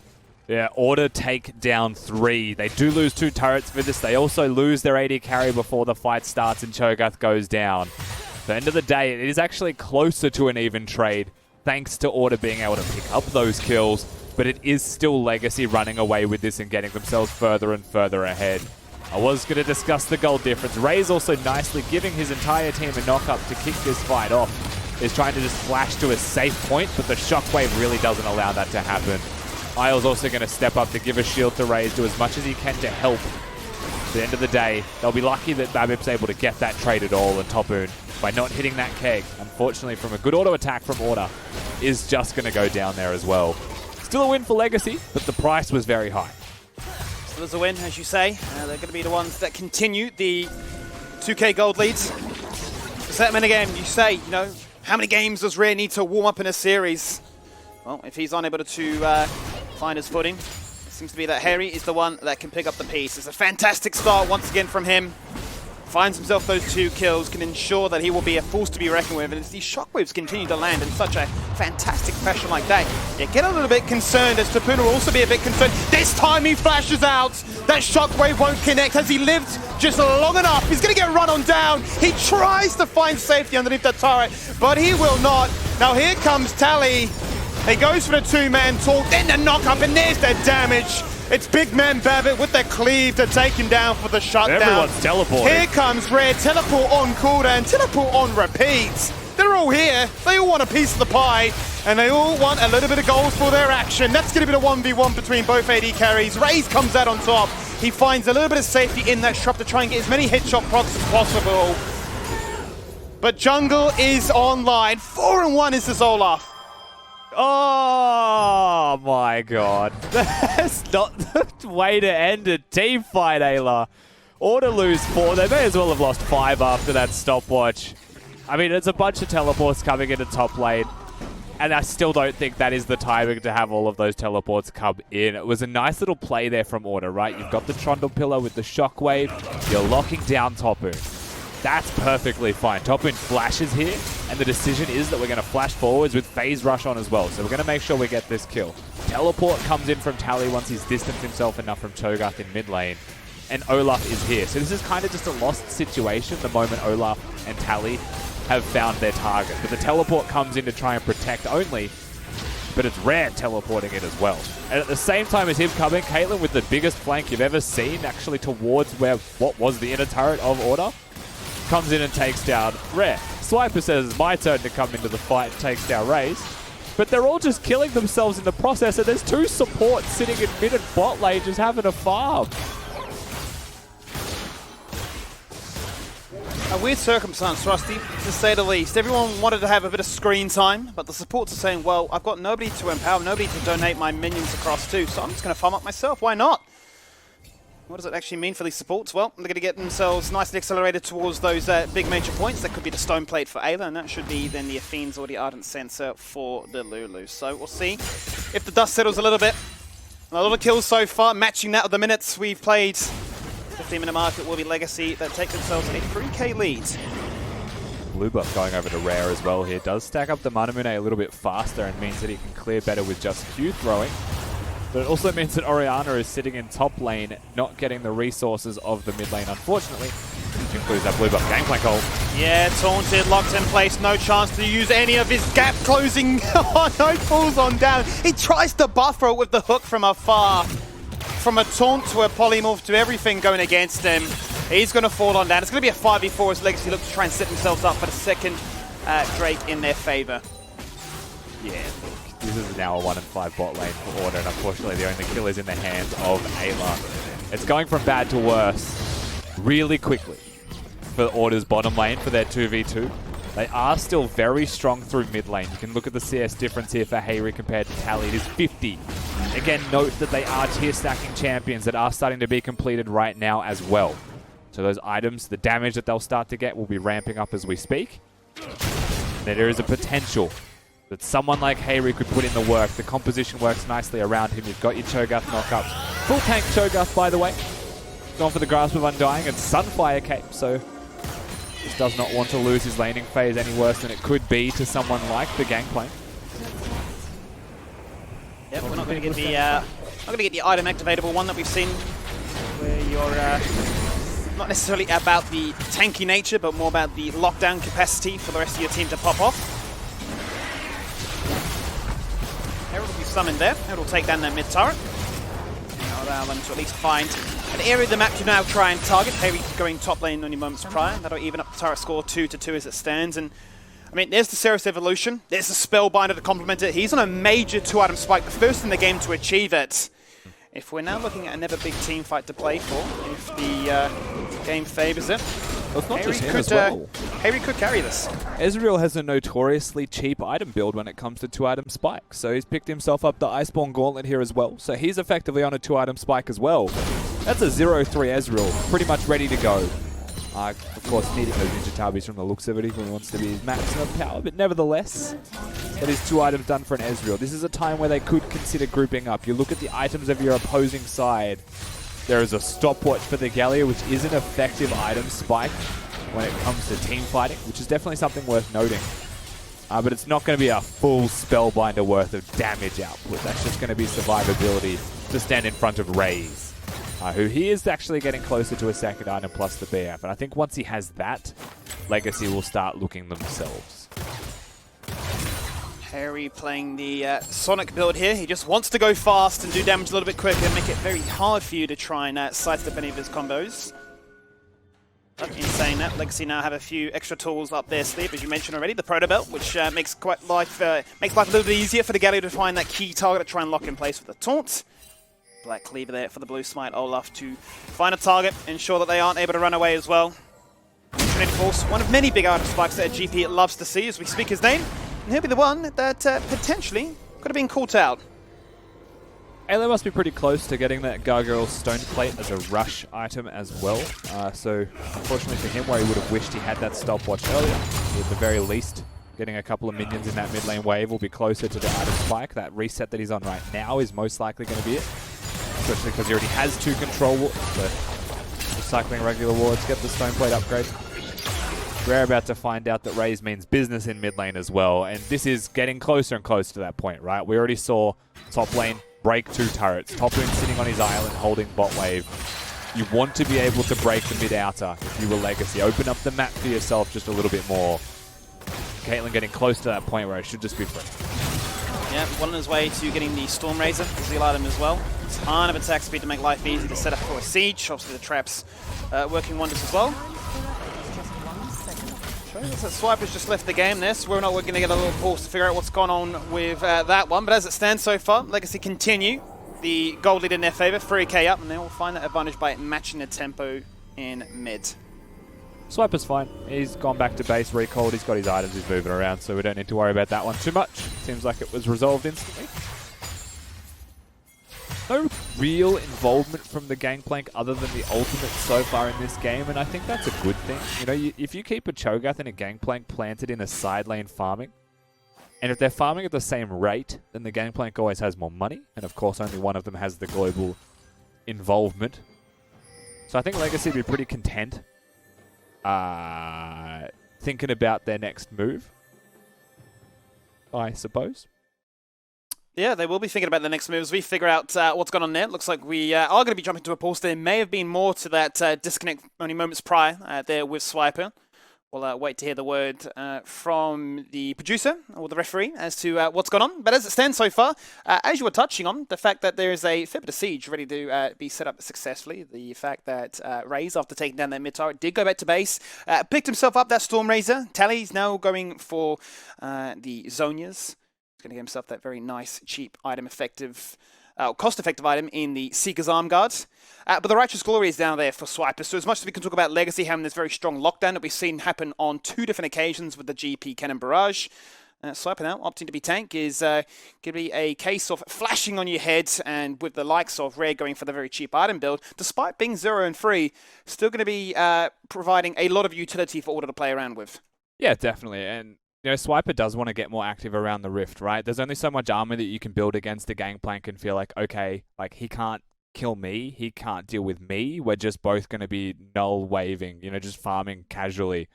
Yeah, Order take down 3. They do lose 2 turrets for this. They also lose their AD carry before the fight starts and Cho'Gath goes down. At the end of the day, it is actually closer to an even trade, thanks to Order being able to pick up those kills, but it is still Legacy running away with this and getting themselves further and further ahead. I was going to discuss the goal difference. Ray's also nicely giving his entire team a knock-up to kick this fight off. Is trying to just flash to a safe point, but the shockwave really doesn't allow that to happen. Isle's also going to step up to give a shield to Raze, do as much as he can to help. At the end of the day, they'll be lucky that Babip's able to get that trade at all, and Tapoon, by not hitting that keg, unfortunately from a good auto attack from Order, is just going to go down there as well. Still a win for Legacy, but the price was very high. So there's a win, as you say. They're going to be the ones that continue the 2K gold leads. The Setman again, you say, you know, how many games does Rare need to warm up in a series? Well, if he's unable to find his footing, it seems to be that Harry is the one that can pick up the piece. It's a fantastic start once again from him. Finds himself those 2 kills, can ensure that he will be a force to be reckoned with, and as these shockwaves continue to land in such a fantastic fashion like that, you get a little bit concerned, as Tapoon will also be a bit concerned. This time he flashes out, that shockwave won't connect. Has he lived just long enough? He's going to get run on down. He tries to find safety underneath that turret, but he will not. Now here comes Tally. He goes for the 2-man talk, then the knock up, and there's the damage. It's big man Babbitt with the cleave to take him down for the shutdown. Everyone's teleporting. Here comes Rare, teleport on cooldown, teleport on repeats. They're all here. They all want a piece of the pie, and they all want a little bit of gold for their action. That's going to be the 1v1 between both AD carries. Raze comes out on top. He finds a little bit of safety in that shop to try and get as many headshot procs as possible. But jungle is online. 4-1 is this Olaf. Oh my god. That's not the way to end a team fight, Ayla. Order lose 4. They may as well have lost 5 after that stopwatch. I mean, it's a bunch of teleports coming into top lane. And I still don't think that is the timing to have all of those teleports come in. It was a nice little play there from Order, right? You've got the Trundle Pillar with the Shockwave. You're locking down Tapoon. That's perfectly fine. Tapoon flashes here, and the decision is that we're going to flash forwards with Phase Rush on as well. So we're going to make sure we get this kill. Teleport comes in from Tally once he's distanced himself enough from Cho'Gath in mid lane. And Olaf is here. So this is kind of just a lost situation the moment Olaf and Tally have found their target. But the teleport comes in to try and protect only, but it's Rare teleporting it as well. And at the same time as him coming, Caitlyn with the biggest flank you've ever seen, actually towards what was the inner turret of Order, comes in and takes down Rare. Swiper says it's my turn to come into the fight and takes down Raze. But they're all just killing themselves in the process, and there's 2 supports sitting in mid and bot lane just having a farm. A weird circumstance, Rusty, to say the least. Everyone wanted to have a bit of screen time, but the supports are saying, well, I've got nobody to empower, nobody to donate my minions across to, so I'm just going to farm up myself. Why not? What does it actually mean for these supports? Well, they're going to get themselves nicely accelerated towards those big major points. That could be the Stone Plate for Ayla, and that should be then the Athenes or the Ardent Censer for the Lulu. So we'll see if the dust settles a little bit. A lot of kills so far, matching that of the minutes we've played. 15-minute mark, it will be Legacy that take themselves a 3k lead. Blue buff going over to Rare as well here. Does stack up the Manamune a little bit faster and means that he can clear better with just Q throwing. But it also means that Orianna is sitting in top lane, not getting the resources of the mid lane, unfortunately. Which includes that blue buff gangplank ult. Yeah, taunted, locked in place, no chance to use any of his gap closing. Oh no, falls on down. He tries to buffer it with the hook from afar. From a taunt to a polymorph to everything going against him. He's going to fall on down. It's going to be a 5v4 as Legacy look to try and set themselves up for the second Drake in their favor. Yeah, look, this is now a 1-5 bot lane for Order, and unfortunately the only kill is in the hands of Ayla. It's going from bad to worse really quickly for Order's bottom lane for their 2v2. They are still very strong through mid lane. You can look at the CS difference here for Hayri compared to Tally. It is 50. Again, note that they are tier stacking champions that are starting to be completed right now as well. So those items, the damage that they'll start to get will be ramping up as we speak. There is a potential that someone like Hayri could put in the work. The composition works nicely around him. You've got your Cho'Gath knockups. Full tank Cho'Gath, by the way. Gone for the Grasp of Undying and Sunfire Cape, so just does not want to lose his laning phase any worse than it could be to someone like the Gangplank. Yep, we're not going to get the item activatable one that we've seen, where you're not necessarily about the tanky nature, but more about the lockdown capacity for the rest of your team to pop off. Herald will be summoned there. Herald will take down their mid turret. Now allow them to at least find an area of the map to now try and target. Hayri going top lane only moments prior. That'll even up the turret score 2-2 as it stands. And I mean, there's the Ceres Evolution. There's the Spellbinder to complement it. He's on a major 2-item spike, the first in the game to achieve it. If we're now looking at another big team fight to play for, if the game favors it, Well, it's not just him as well. Hayri could carry this. Ezreal has a notoriously cheap item build when it comes to 2-item spikes, so he's picked himself up the Iceborne Gauntlet here as well, so he's effectively on a 2-item spike as well. That's a 0-3 Ezreal, pretty much ready to go. Of course, needing those Ninja Tabis from the looks of it if he wants to be his maximum power, but nevertheless, that is 2 items done for an Ezreal. This is a time where they could consider grouping up. You look at the items of your opposing side. There is a stopwatch for the Gallia, which is an effective item spike when it comes to team fighting, which is definitely something worth noting. But it's not going to be a full Spellbinder worth of damage output. That's just going to be survivability to stand in front of Raze, who he is actually getting closer to a second item plus the BF. And I think once he has that, Legacy will start looking themselves. Hayri playing the Sonic build here. He just wants to go fast and do damage a little bit quicker and make it very hard for you to try and sidestep any of his combos. But in saying that, Legacy now have a few extra tools up their sleeve, as you mentioned already. The Proto Belt, which makes life a little bit easier for the Gallia to find that key target to try and lock in place with the taunt. Black Cleaver there for the blue smite Olaf to find a target, ensure that they aren't able to run away as well. Trinity Force, one of many big item spikes that a GP loves to see as we speak his name. And he'll be the one that potentially could have been caught out. Ayla must be pretty close to getting that Gargoyle Stone Plate as a rush item as well. So unfortunately for him, where he would have wished he had that stopwatch earlier, at the very least, getting a couple of minions in that mid lane wave will be closer to the item spike. That reset that he's on right now is most likely going to be it. Especially because he already has 2 control wards, so recycling regular wards, get the Stone Plate upgrade. We're about to find out that Raze means business in mid lane as well, and this is getting closer and closer to that point, right? We already saw top lane break 2 turrets, top lane sitting on his island holding bot wave. You want to be able to break the mid outer if you were Legacy. Open up the map for yourself just a little bit more. Caitlyn getting close to that point where it should just be free. Yeah, one on his way to getting the Storm Razor, the Zeal item as well. Ton of attack speed to make life easy to set up for a siege. Obviously the traps working wonders as well. Shows that Swiper's just left the game there, so we're going to get a little pause to figure out what's gone on with that one. But as it stands so far, Legacy continue the gold lead in their favour, 3k up, and they will find that advantage by matching the tempo in mid. Swiper's fine. He's gone back to base, recalled, he's got his items, he's moving around, so we don't need to worry about that one too much. Seems like it was resolved instantly. No real involvement from the Gangplank other than the ultimate so far in this game, and I think that's a good thing. You know, if you keep a Cho'Gath and a Gangplank planted in a side lane farming, and if they're farming at the same rate, then the Gangplank always has more money, and of course only one of them has the global involvement. So I think Legacy would be pretty content thinking about their next move, I suppose. Yeah, they will be thinking about the next moves. We figure out what's gone on there. Looks like we are going to be jumping to a pause. There may have been more to that disconnect only moments prior there with Swiper. We'll wait to hear the word from the producer or the referee as to what's gone on. But as it stands so far, as you were touching on, the fact that there is a fair bit of siege ready to be set up successfully. The fact that Raze, after taking down that mid turret, did go back to base, picked himself up that Storm Razor. Tally's now going for the Zonias. He's going to get himself that very nice, cheap item, cost-effective item in the Seeker's Arm Guards. But the Righteous Glory is down there for Swiper. So as much as we can talk about Legacy having this very strong lockdown that we've seen happen on 2 different occasions with the GP Cannon Barrage, Swiper now opting to be tank is going to be a case of flashing on your head, and with the likes of Rare going for the very cheap item build, despite being 0 and 3, still going to be providing a lot of utility for Order to play around with. Yeah, definitely. And Swiper does want to get more active around the Rift, right? There's only so much armor that you can build against the Gangplank and feel like, okay, like he can't kill me, he can't deal with me, we're just both going to be null waving, just farming casually,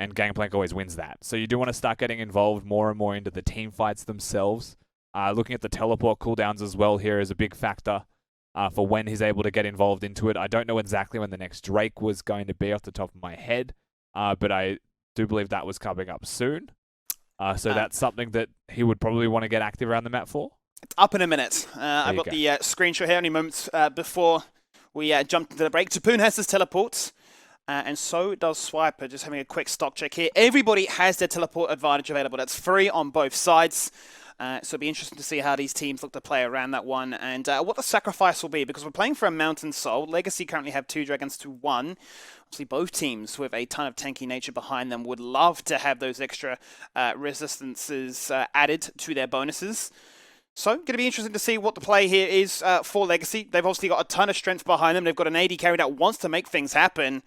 and Gangplank always wins that. So you do want to start getting involved more and more into the team fights themselves. Looking at the teleport cooldowns as well here is a big factor for when he's able to get involved into it. I don't know exactly when the next Drake was going to be off the top of my head, but I do believe that was coming up soon. So that's something that he would probably want to get active around the map for. It's up in a minute. I've got the screenshot here only moments before we jumped into the break. Tapoon has his teleports, and so does Swiper. Just having a quick stock check here. Everybody has their teleport advantage available. That's free on both sides. So it'll be interesting to see how these teams look to play around that one, and what the sacrifice will be, because we're playing for a Mountain Soul. Legacy currently have 2 Dragons to 1. Obviously, both teams with a ton of tanky nature behind them would love to have those extra resistances added to their bonuses. So, going to be interesting to see what the play here is for Legacy. They've obviously got a ton of strength behind them. They've got an AD carry that wants to make things happen.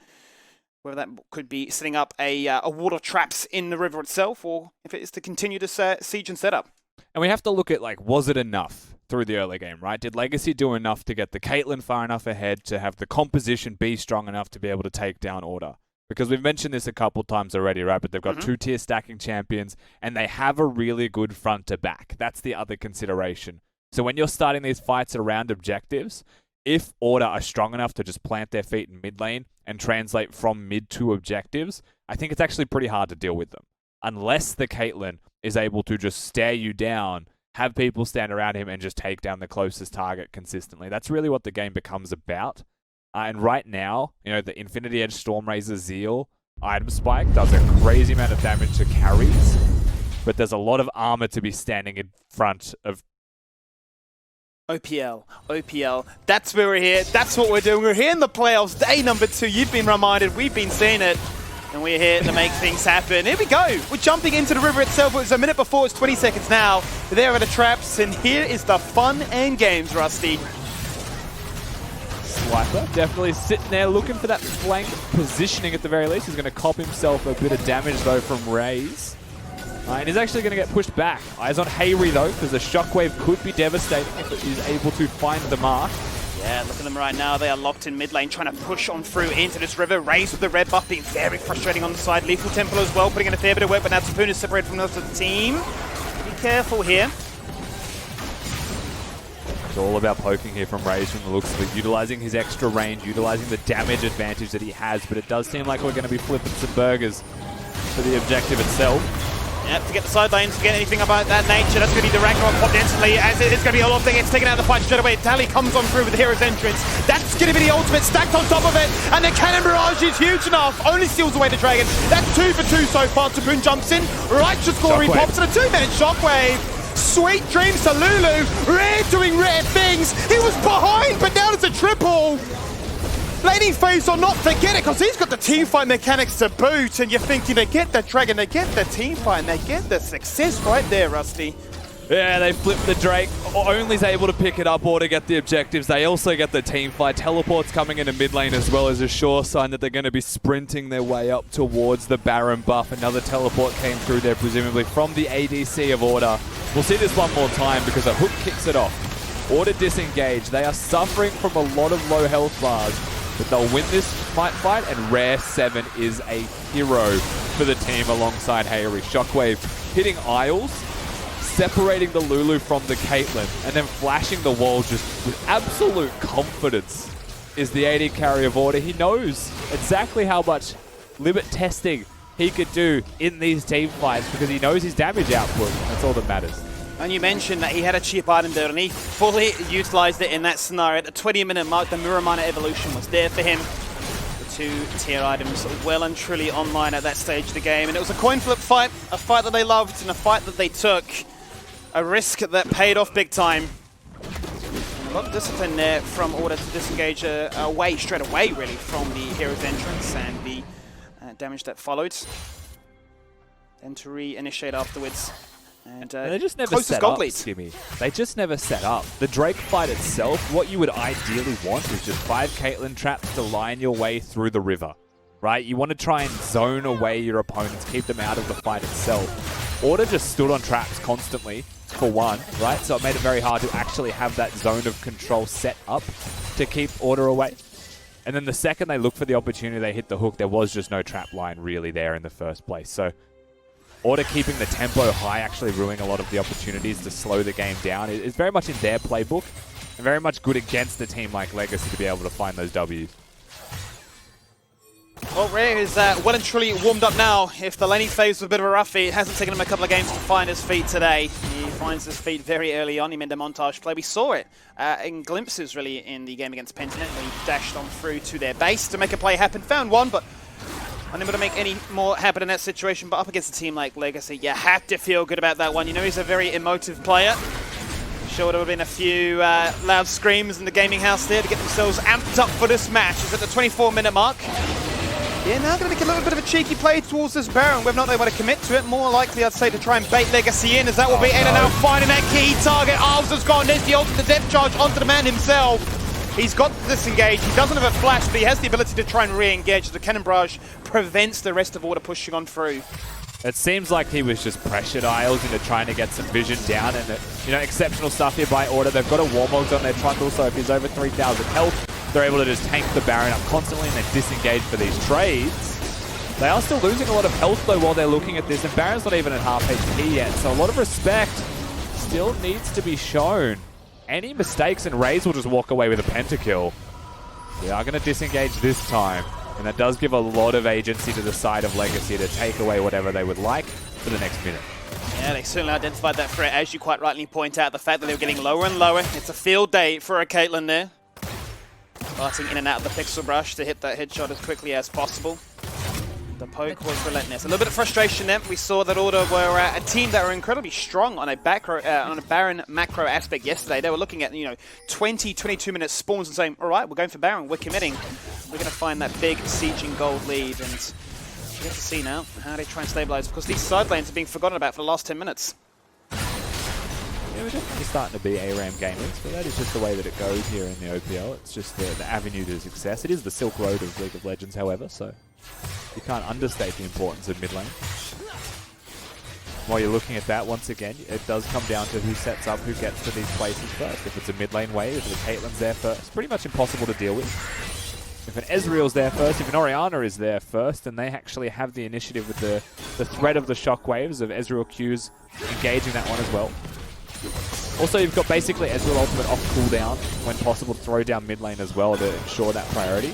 Whether that could be setting up a ward of traps in the river itself, or if it is to continue this siege and setup. And we have to look at, was it enough through the early game, right? Did Legacy do enough to get the Caitlyn far enough ahead to have the composition be strong enough to be able to take down Order? Because we've mentioned this a couple times already, right? But they've got 2-tier stacking champions, and they have a really good front to back. That's the other consideration. So when you're starting these fights around objectives, if Order are strong enough to just plant their feet in mid lane and translate from mid to objectives, I think it's actually pretty hard to deal with them. Unless the Caitlyn is able to just stare you down, have people stand around him, and just take down the closest target consistently. That's really what the game becomes about. And right now, the Infinity Edge Stormrazor Zeal item spike does a crazy amount of damage to carries, but there's a lot of armor to be standing in front of. OPL. That's where we're here. That's what we're doing. We're here in the playoffs. Day number 2. You've been reminded. We've been seeing it. And we're here to make things happen. Here we go. We're jumping into the river itself. It was a minute before. It's 20 seconds now. There are the traps. And here is the fun and games, Rusty. Swiper definitely sitting there looking for that flank positioning at the very least. He's going to cop himself a bit of damage, though, from Raze. And he's actually going to get pushed back. Eyes on Hayri, though, because the shockwave could be devastating if he's able to find the mark. Yeah, look at them right now. They are locked in mid lane, trying to push on through into this river. Raze with the red buff being very frustrating on the side. Lethal Temple as well, putting in a fair bit of work, but now Tapoon is separated from the rest of the team. Be careful here. It's all about poking here from Raze from the looks of it, utilizing his extra range, utilizing the damage advantage that he has, but it does seem like we're going to be flipping some burgers for the objective itself. Yep, to get the side lanes, to get anything about that nature, that's going to be the Ragnarok popped instantly, as it is going to be a lot of things. It's taken out the fight straight away. Tally comes on through with the hero's entrance. That's going to be the ultimate stacked on top of it, and the Cannon Barrage is huge enough. Only steals away the Dragon. That's 2 for 2 so far. Tapoon jumps in. Righteous Glory pops in a 2-minute shockwave. Sweet dreams to Lulu. Rare doing rare things. He was behind, but now it's a triple. Laning phase or not, forget it, because he's got the team fight mechanics to boot, and you're thinking they get the Dragon, they get the team fight, and they get the success right there, Rusty. Yeah, they flip the Drake. Only's able to pick it up or to get the objectives. They also get the team fight. Teleports coming into mid lane as well as a sure sign that they're going to be sprinting their way up towards the Baron buff. Another teleport came through there, presumably from the ADC of Order. We'll see this one more time because a hook kicks it off. Order disengage. They are suffering from a lot of low health bars, but they'll win this fight, and Rare 7 is a hero for the team alongside Hayri. Shockwave hitting Isles, separating the Lulu from the Caitlyn, and then flashing the wall just with absolute confidence is the AD carry of Order. He knows exactly how much limit testing he could do in these team fights because he knows his damage output. That's all that matters. And you mentioned that he had a cheap item there, and he fully utilized it in that scenario. At the 20-minute mark, the Muramana evolution was there for him. The 2 tier items well and truly online at that stage of the game. And it was a coin flip fight, a fight that they loved, and a fight that they took. A risk that paid off big time. And a lot of discipline there from Order to disengage away, straight away, really, from the hero's entrance and the damage that followed. Then to re-initiate afterwards. And they just never set up, Skimmy. They just never set up. The Drake fight itself, what you would ideally want is just 5 Caitlyn traps to line your way through the river, right? You want to try and zone away your opponents, keep them out of the fight itself. Order just stood on traps constantly, for one, right? So it made it very hard to actually have that zone of control set up to keep Order away. And then the second they looked for the opportunity, they hit the hook, there was just no trap line really there in the first place. So Order keeping the tempo high, actually ruining a lot of the opportunities to slow the game down, is very much in their playbook and very much good against a team like Legacy to be able to find those Ws. Well, Rare is well and truly warmed up now. If the laning phase was a bit of a roughie, it hasn't taken him a couple of games to find his feet today. He finds his feet very early on. He made a montage play. We saw it in glimpses, really, in the game against Pentiment, when he dashed on through to their base to make a play happen. Found one, but unable to make any more happen in that situation. But up against a team like Legacy, you have to feel good about that one. You know he's a very emotive player. I'm sure there would have been a few loud screams in the gaming house there to get themselves amped up for this match. It's at the 24-minute mark. Yeah, now going to make a little bit of a cheeky play towards this Baron. Whether or not they want to commit to it, more likely I'd say to try and bait Legacy in, as that will be Ada now finding that key target. Arves has gone, there's the ultimate depth charge onto the man himself. He's got to disengage, he doesn't have a flash, but he has the ability to try and re-engage as the cannon barrage prevents the rest of Order pushing on through. It seems like he was just pressured Isles into trying to get some vision down, and exceptional stuff here by Order. They've got a Warmogs on their trundle, so if he's over 3,000 health, they're able to just tank the Baron up constantly and then disengage for these trades. They are still losing a lot of health though while they're looking at this, and Baron's not even at half HP yet, so a lot of respect still needs to be shown. Any mistakes and Raze will just walk away with a pentakill. They are going to disengage this time, and that does give a lot of agency to the side of Legacy to take away whatever they would like for the next minute. Yeah, they certainly identified that threat, as you quite rightly point out, the fact that they were getting lower and lower. It's a field day for a Caitlyn there. Darting in and out of the pixel brush to hit that headshot as quickly as possible. The poke was relentless. A little bit of frustration there. We saw that Order were a team that were incredibly strong on a Baron macro aspect yesterday. They were looking at 20, 22-minute spawns and saying, all right, we're going for Baron, we're committing. We're going to find that big sieging gold lead, and we have to see now how they try and stabilize, because these side lanes are being forgotten about for the last 10 minutes. Yeah, we're definitely starting to be ARAM gamers, but that is just the way that it goes here in the OPL. It's just the avenue to success. It is the Silk Road of League of Legends, however, so you can't understate the importance of mid lane. While you're looking at that, once again, it does come down to who sets up, who gets to these places first. If it's a mid lane wave, if the Caitlyn's there first, it's pretty much impossible to deal with. If an Ezreal's there first, if an Orianna is there first, then they actually have the initiative with the threat of the shockwaves of Ezreal Q's engaging that one as well. Also, you've got basically Ezreal ultimate off cooldown when possible to throw down mid lane as well to ensure that priority.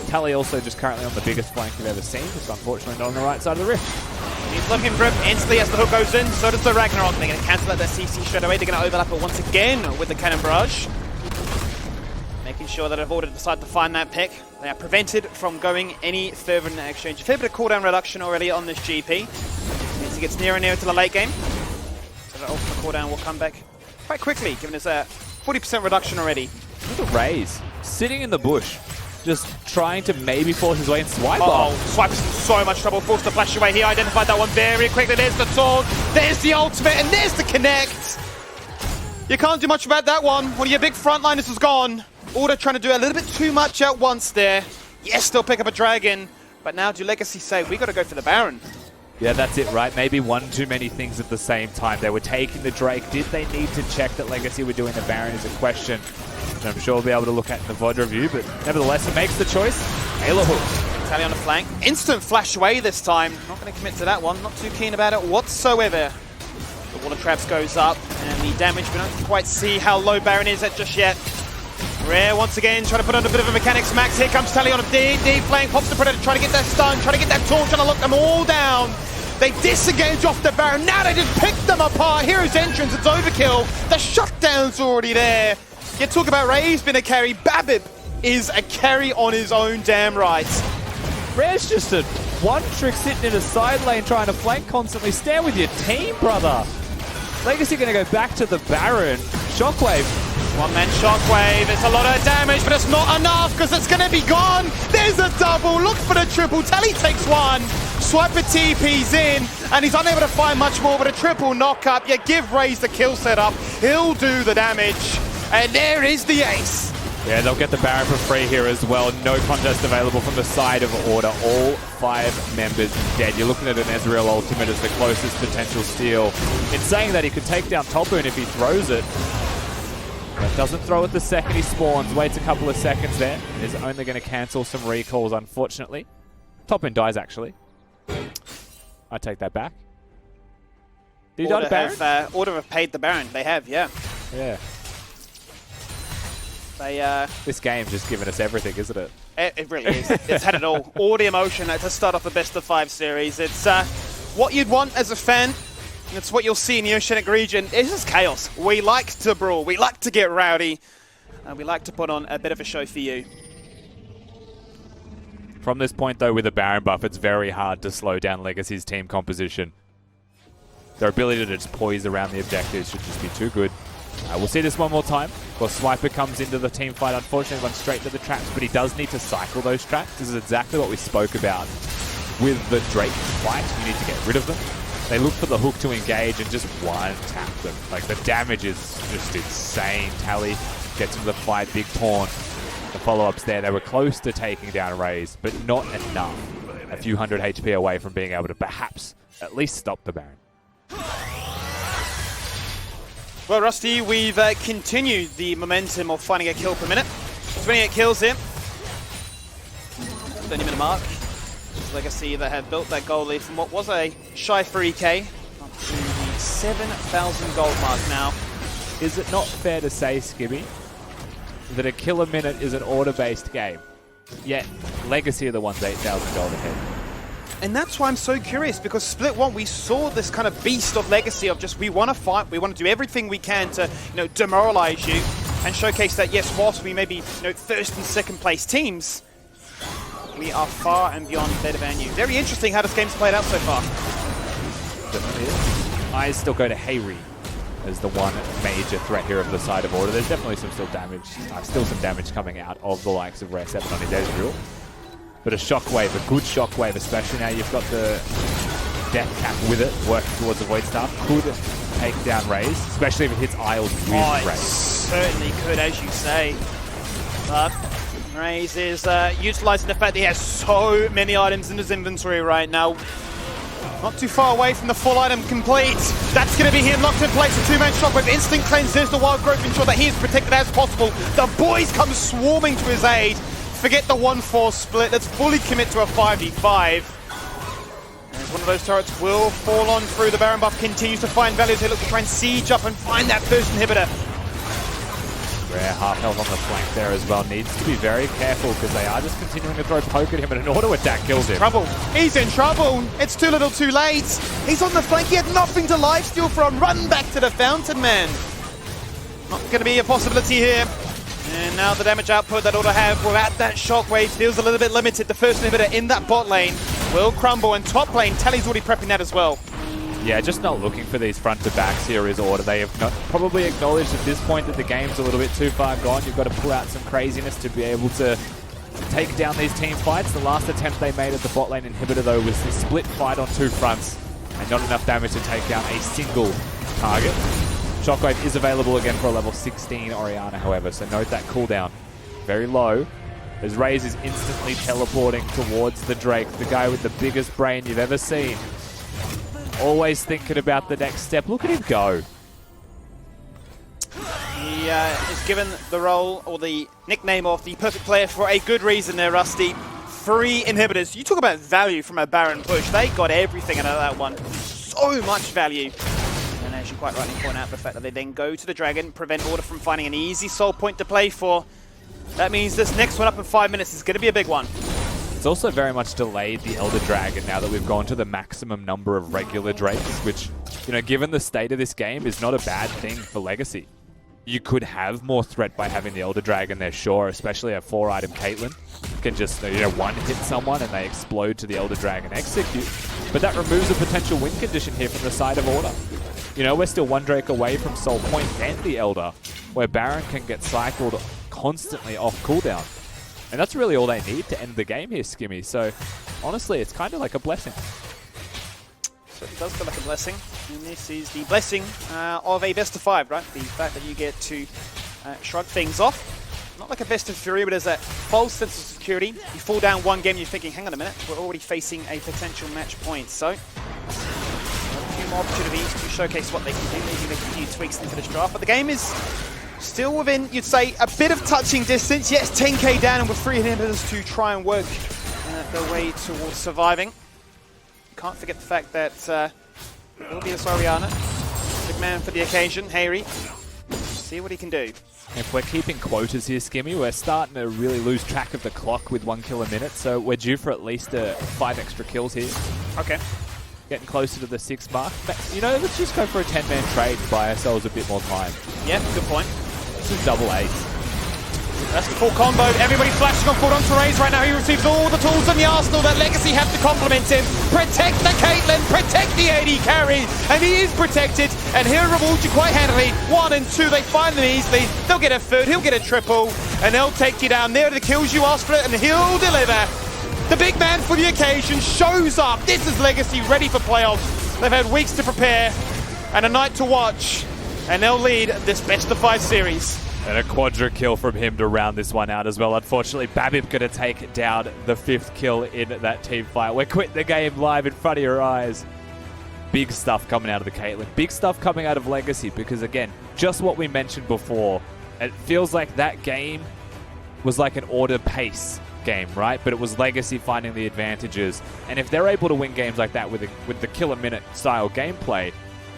Tally also just currently on the biggest flank you've ever seen, just unfortunately not on the right side of the rift. He's looking for him instantly as the hook goes in, so does the Ragnarok. They're going to cancel out their CC straight away. They're going to overlap it once again with the cannon barrage. Making sure that if Order decide to find that pick, they are prevented from going any further in the exchange. A fair bit of cooldown reduction already on this GP. As he gets nearer and nearer to the late game. So the ultimate cooldown will come back quite quickly, given it's a 40% reduction already. Look at Raze, sitting in the bush, just trying to maybe force his way in Swiper. Oh, Swiper's in so much trouble, forced to flash away. He identified that one very quickly. There's the taunt, there's the ultimate, and there's the connect. You can't do much about that one. One of your big frontliners is gone. Order trying to do a little bit too much at once there. Yes, they'll pick up a dragon, but now do Legacy say, we got to go for the Baron? Yeah, that's it, right? Maybe one too many things at the same time. They were taking the Drake. Did they need to check that Legacy were doing the Baron is a question, which I'm sure we'll be able to look at in the VOD review, but nevertheless, he makes the choice. Ayla hook. Tally on the flank. Instant flash away this time. Not going to commit to that one. Not too keen about it whatsoever. The wall of traps goes up, and the damage, we don't quite see how low Baron is at just yet. Rare once again trying to put on a bit of a mechanics max. Here comes Tally on a deep flank. Pops the Predator, trying to get that stun, trying to get that torch, trying to lock them all down. They disengage off the Baron. Now they just pick them apart. Hero's entrance, it's overkill. The shutdown's already there. You talk about Ray's been a carry. Babib is a carry on his own damn right. Rare's just a one-trick sitting in a side lane trying to flank constantly. Stand with your team, brother. Legacy going to go back to the Baron. Shockwave. One-man Shockwave. It's a lot of damage, but it's not enough because it's going to be gone. There's a double. Look for the triple. Tally takes one. Swiper TP's in, and he's unable to find much more, but a triple knock-up. You give Raze the kill setup. He'll do the damage. And there is the ace. Yeah, they'll get the Baron for free here as well. No contest available from the side of Order. All 5 members dead. You're looking at an Ezreal ultimate as the closest potential steal. In saying that, he could take down Topoon if he throws it. But doesn't throw it the second he spawns. Waits a couple of seconds there. Is only going to cancel some recalls, unfortunately. Topoon dies, actually. I take that back. Did he die to Baron? Order have paid the Baron. They have, yeah. Yeah. This game's just giving us everything, isn't it? It really is. It's had it all. All the emotion to start off the best of 5 series. It's what you'd want as a fan. And it's what you'll see in the Oceanic region. It's just chaos. We like to brawl. We like to get rowdy. And we like to put on a bit of a show for you. From this point, though, with a Baron buff, it's very hard to slow down Legacy's team composition. Their ability to just poise around the objectives should just be too good. We'll see this one more time. Well, Swiper comes into the team fight, unfortunately runs straight to the traps, but he does need to cycle those traps. This is exactly what we spoke about with the Drake fight. You need to get rid of them. They look for the hook to engage and just one-tap them. Like, the damage is just insane. Tally gets into the fight, big taunt. The follow-ups there, they were close to taking down Raze, but not enough. A few hundred HP away from being able to perhaps at least stop the Baron. Well, Rusty, we've continued the momentum of finding a kill per minute. 28 kills here. 30-minute mark. Legacy that have built that goal lead from what was a shy 3k up to the 7,000 gold mark now. Is it not fair to say, Skibby, that a kill a minute is an order-based game, yet Legacy are the ones 8,000 gold ahead? And that's why I'm so curious, because Split 1, we saw this kind of beast of Legacy of just, we want to fight, we want to do everything we can to, demoralize you and showcase that, yes, whilst we may be, first and second place teams, we are far and beyond better than you. Very interesting how this game's played out so far. Definitely is. Eyes still go to Hayri as the one major threat here of the side of Order. There's definitely some damage coming out of the likes of Rare 7 on his Ezreal. But a Shockwave, a good Shockwave, especially now you've got the Death Cap with it, working towards the Void Staff, could take down Raze, especially if it hits Isles with Raze. Certainly could, as you say. But Raze is utilizing the fact that he has so many items in his inventory right now. Not too far away from the full item complete. That's going to be him locked in place. A 2-man Shockwave. Instant cleanses the Wild Growth, ensure that he is protected as possible. The boys come swarming to his aid. Forget the 1-4 split. Let's fully commit to a 5v5. As one of those turrets will fall on through. The Baron buff continues to find value as they look to try and siege up and find that first inhibitor. Rare half health on the flank there as well. Needs to be very careful because they are just continuing to throw poke at him, and an auto attack kills him. Trouble. He's in trouble. It's too little too late. He's on the flank. He had nothing to lifesteal from. Run back to the Fountain Man. Not going to be a possibility here. And now the damage output that ought to have without that Shockwave feels a little bit limited. The first inhibitor in that bot lane will crumble, and top lane, Tally's already prepping that as well. Yeah, just not looking for these front to backs here is Order. They have not probably acknowledged at this point that the game's a little bit too far gone. You've got to pull out some craziness to be able to take down these team fights. The last attempt they made at the bot lane inhibitor, though, was the split fight on 2 fronts and not enough damage to take down a single target. Shockwave is available again for a level 16 Orianna, however, so note that cooldown. Very low, as Raze is instantly teleporting towards the Drake, the guy with the biggest brain you've ever seen. Always thinking about the next step. Look at him go. He is given the role, or the nickname of the perfect player for a good reason there, Rusty. 3 inhibitors. You talk about value from a Baron push. They got everything out of that one. So much value. And as you quite rightly point out, the fact that they then go to the Dragon, prevent Order from finding an easy soul point to play for. That means this next one up in 5 minutes is going to be a big one. It's also very much delayed the Elder Dragon now that we've gone to the maximum number of regular Drakes, which, you know, given the state of this game, is not a bad thing for Legacy. You could have more threat by having the Elder Dragon there, sure, especially a 4-item Caitlyn. Can just, you know, one-hit someone and they explode to the Elder Dragon execute. But that removes a potential win condition here from the side of Order. You know, we're still one Drake away from Soul Point and the Elder, where Baron can get cycled constantly off cooldown. And that's really all they need to end the game here, Skimmy. So, honestly, it's kind of like a blessing. So it does feel like a blessing. And this is the blessing of a best of 5, right? The fact that you get to shrug things off. Not like a best of 3, but as that false sense of security. You fall down one game, you're thinking, hang on a minute, we're already facing a potential match point. So, a few more opportunities to showcase what they can do. Maybe make a few tweaks into this draft. But the game is still within, you'd say, a bit of touching distance. Yes, 10k down and with 3 inhibitors to try and work their way towards surviving. Can't forget the fact that it will be a Soriana. Big man for the occasion, Harry. See what he can do. If we're keeping quotas here, Skimmy, we're starting to really lose track of the clock with 1 kill a minute, so we're due for at least 5 extra kills here. Okay. Getting closer to the 6 mark. But, you know, let's just go for a 10-man trade to buy ourselves a bit more time. Yeah, good point. This is double ace. That's the full combo. Everybody flashing on full on Therese right now. He receives all the tools in the arsenal that Legacy have to complement him. Protect the Caitlyn, protect the AD carry, and he is protected. And he'll reward you quite handily. 1 and 2, they find them easily. They'll get a third, he'll get a triple, and they'll take you down. There are the kills you asked for it, and he'll deliver. The big man for the occasion shows up. This is Legacy ready for playoffs. They've had weeks to prepare and a night to watch, and they'll lead this best of 5 series. And a quadra kill from him to round this one out as well. Unfortunately, Babip going to take down the 5th kill in that team fight. We're quitting the game live in front of your eyes. Big stuff coming out of the Caitlyn. Big stuff coming out of Legacy because, again, just what we mentioned before. It feels like that game was like an order pace game, right? But it was Legacy finding the advantages. And if they're able to win games like that with the kill-a-minute style gameplay,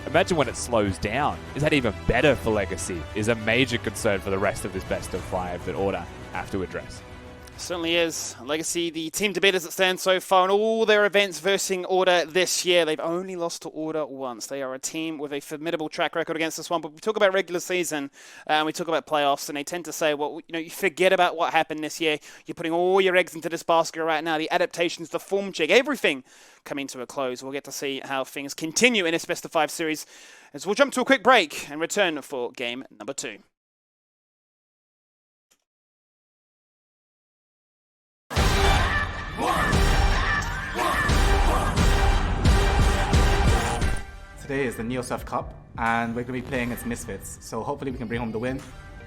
imagine when it slows down. Is that even better for Legacy? Is a major concern for the rest of this best of 5 that Order have to address. Certainly is. Legacy, the team to beat as it stands so far in all their events versing Order this year. They've only lost to Order once. They are a team with a formidable track record against this one. But we talk about regular season and we talk about playoffs, and they tend to say, well, you know, you forget about what happened this year. You're putting all your eggs into this basket right now. The adaptations, the form check, everything coming to a close. We'll get to see how things continue in this best of 5 series as we'll jump to a quick break and return for game number 2. Today is the NeoSurf Cup, and we're going to be playing against Misfits, so hopefully we can bring home the win.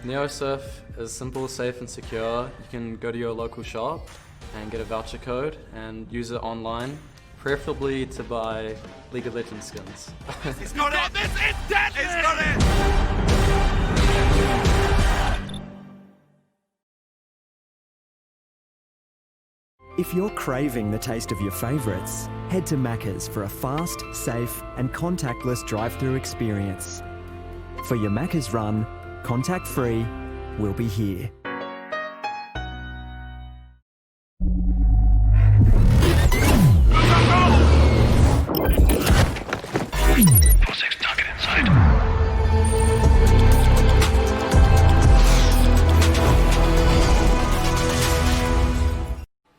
NeoSurf is simple, safe and secure. You can go to your local shop and get a voucher code and use it online, preferably to buy League of Legends skins. He's got it! This is deadly! He's got it! If you're craving the taste of your favourites, head to Macca's for a fast, safe and contactless drive-through experience. For your Macca's run, contact-free, we'll be here.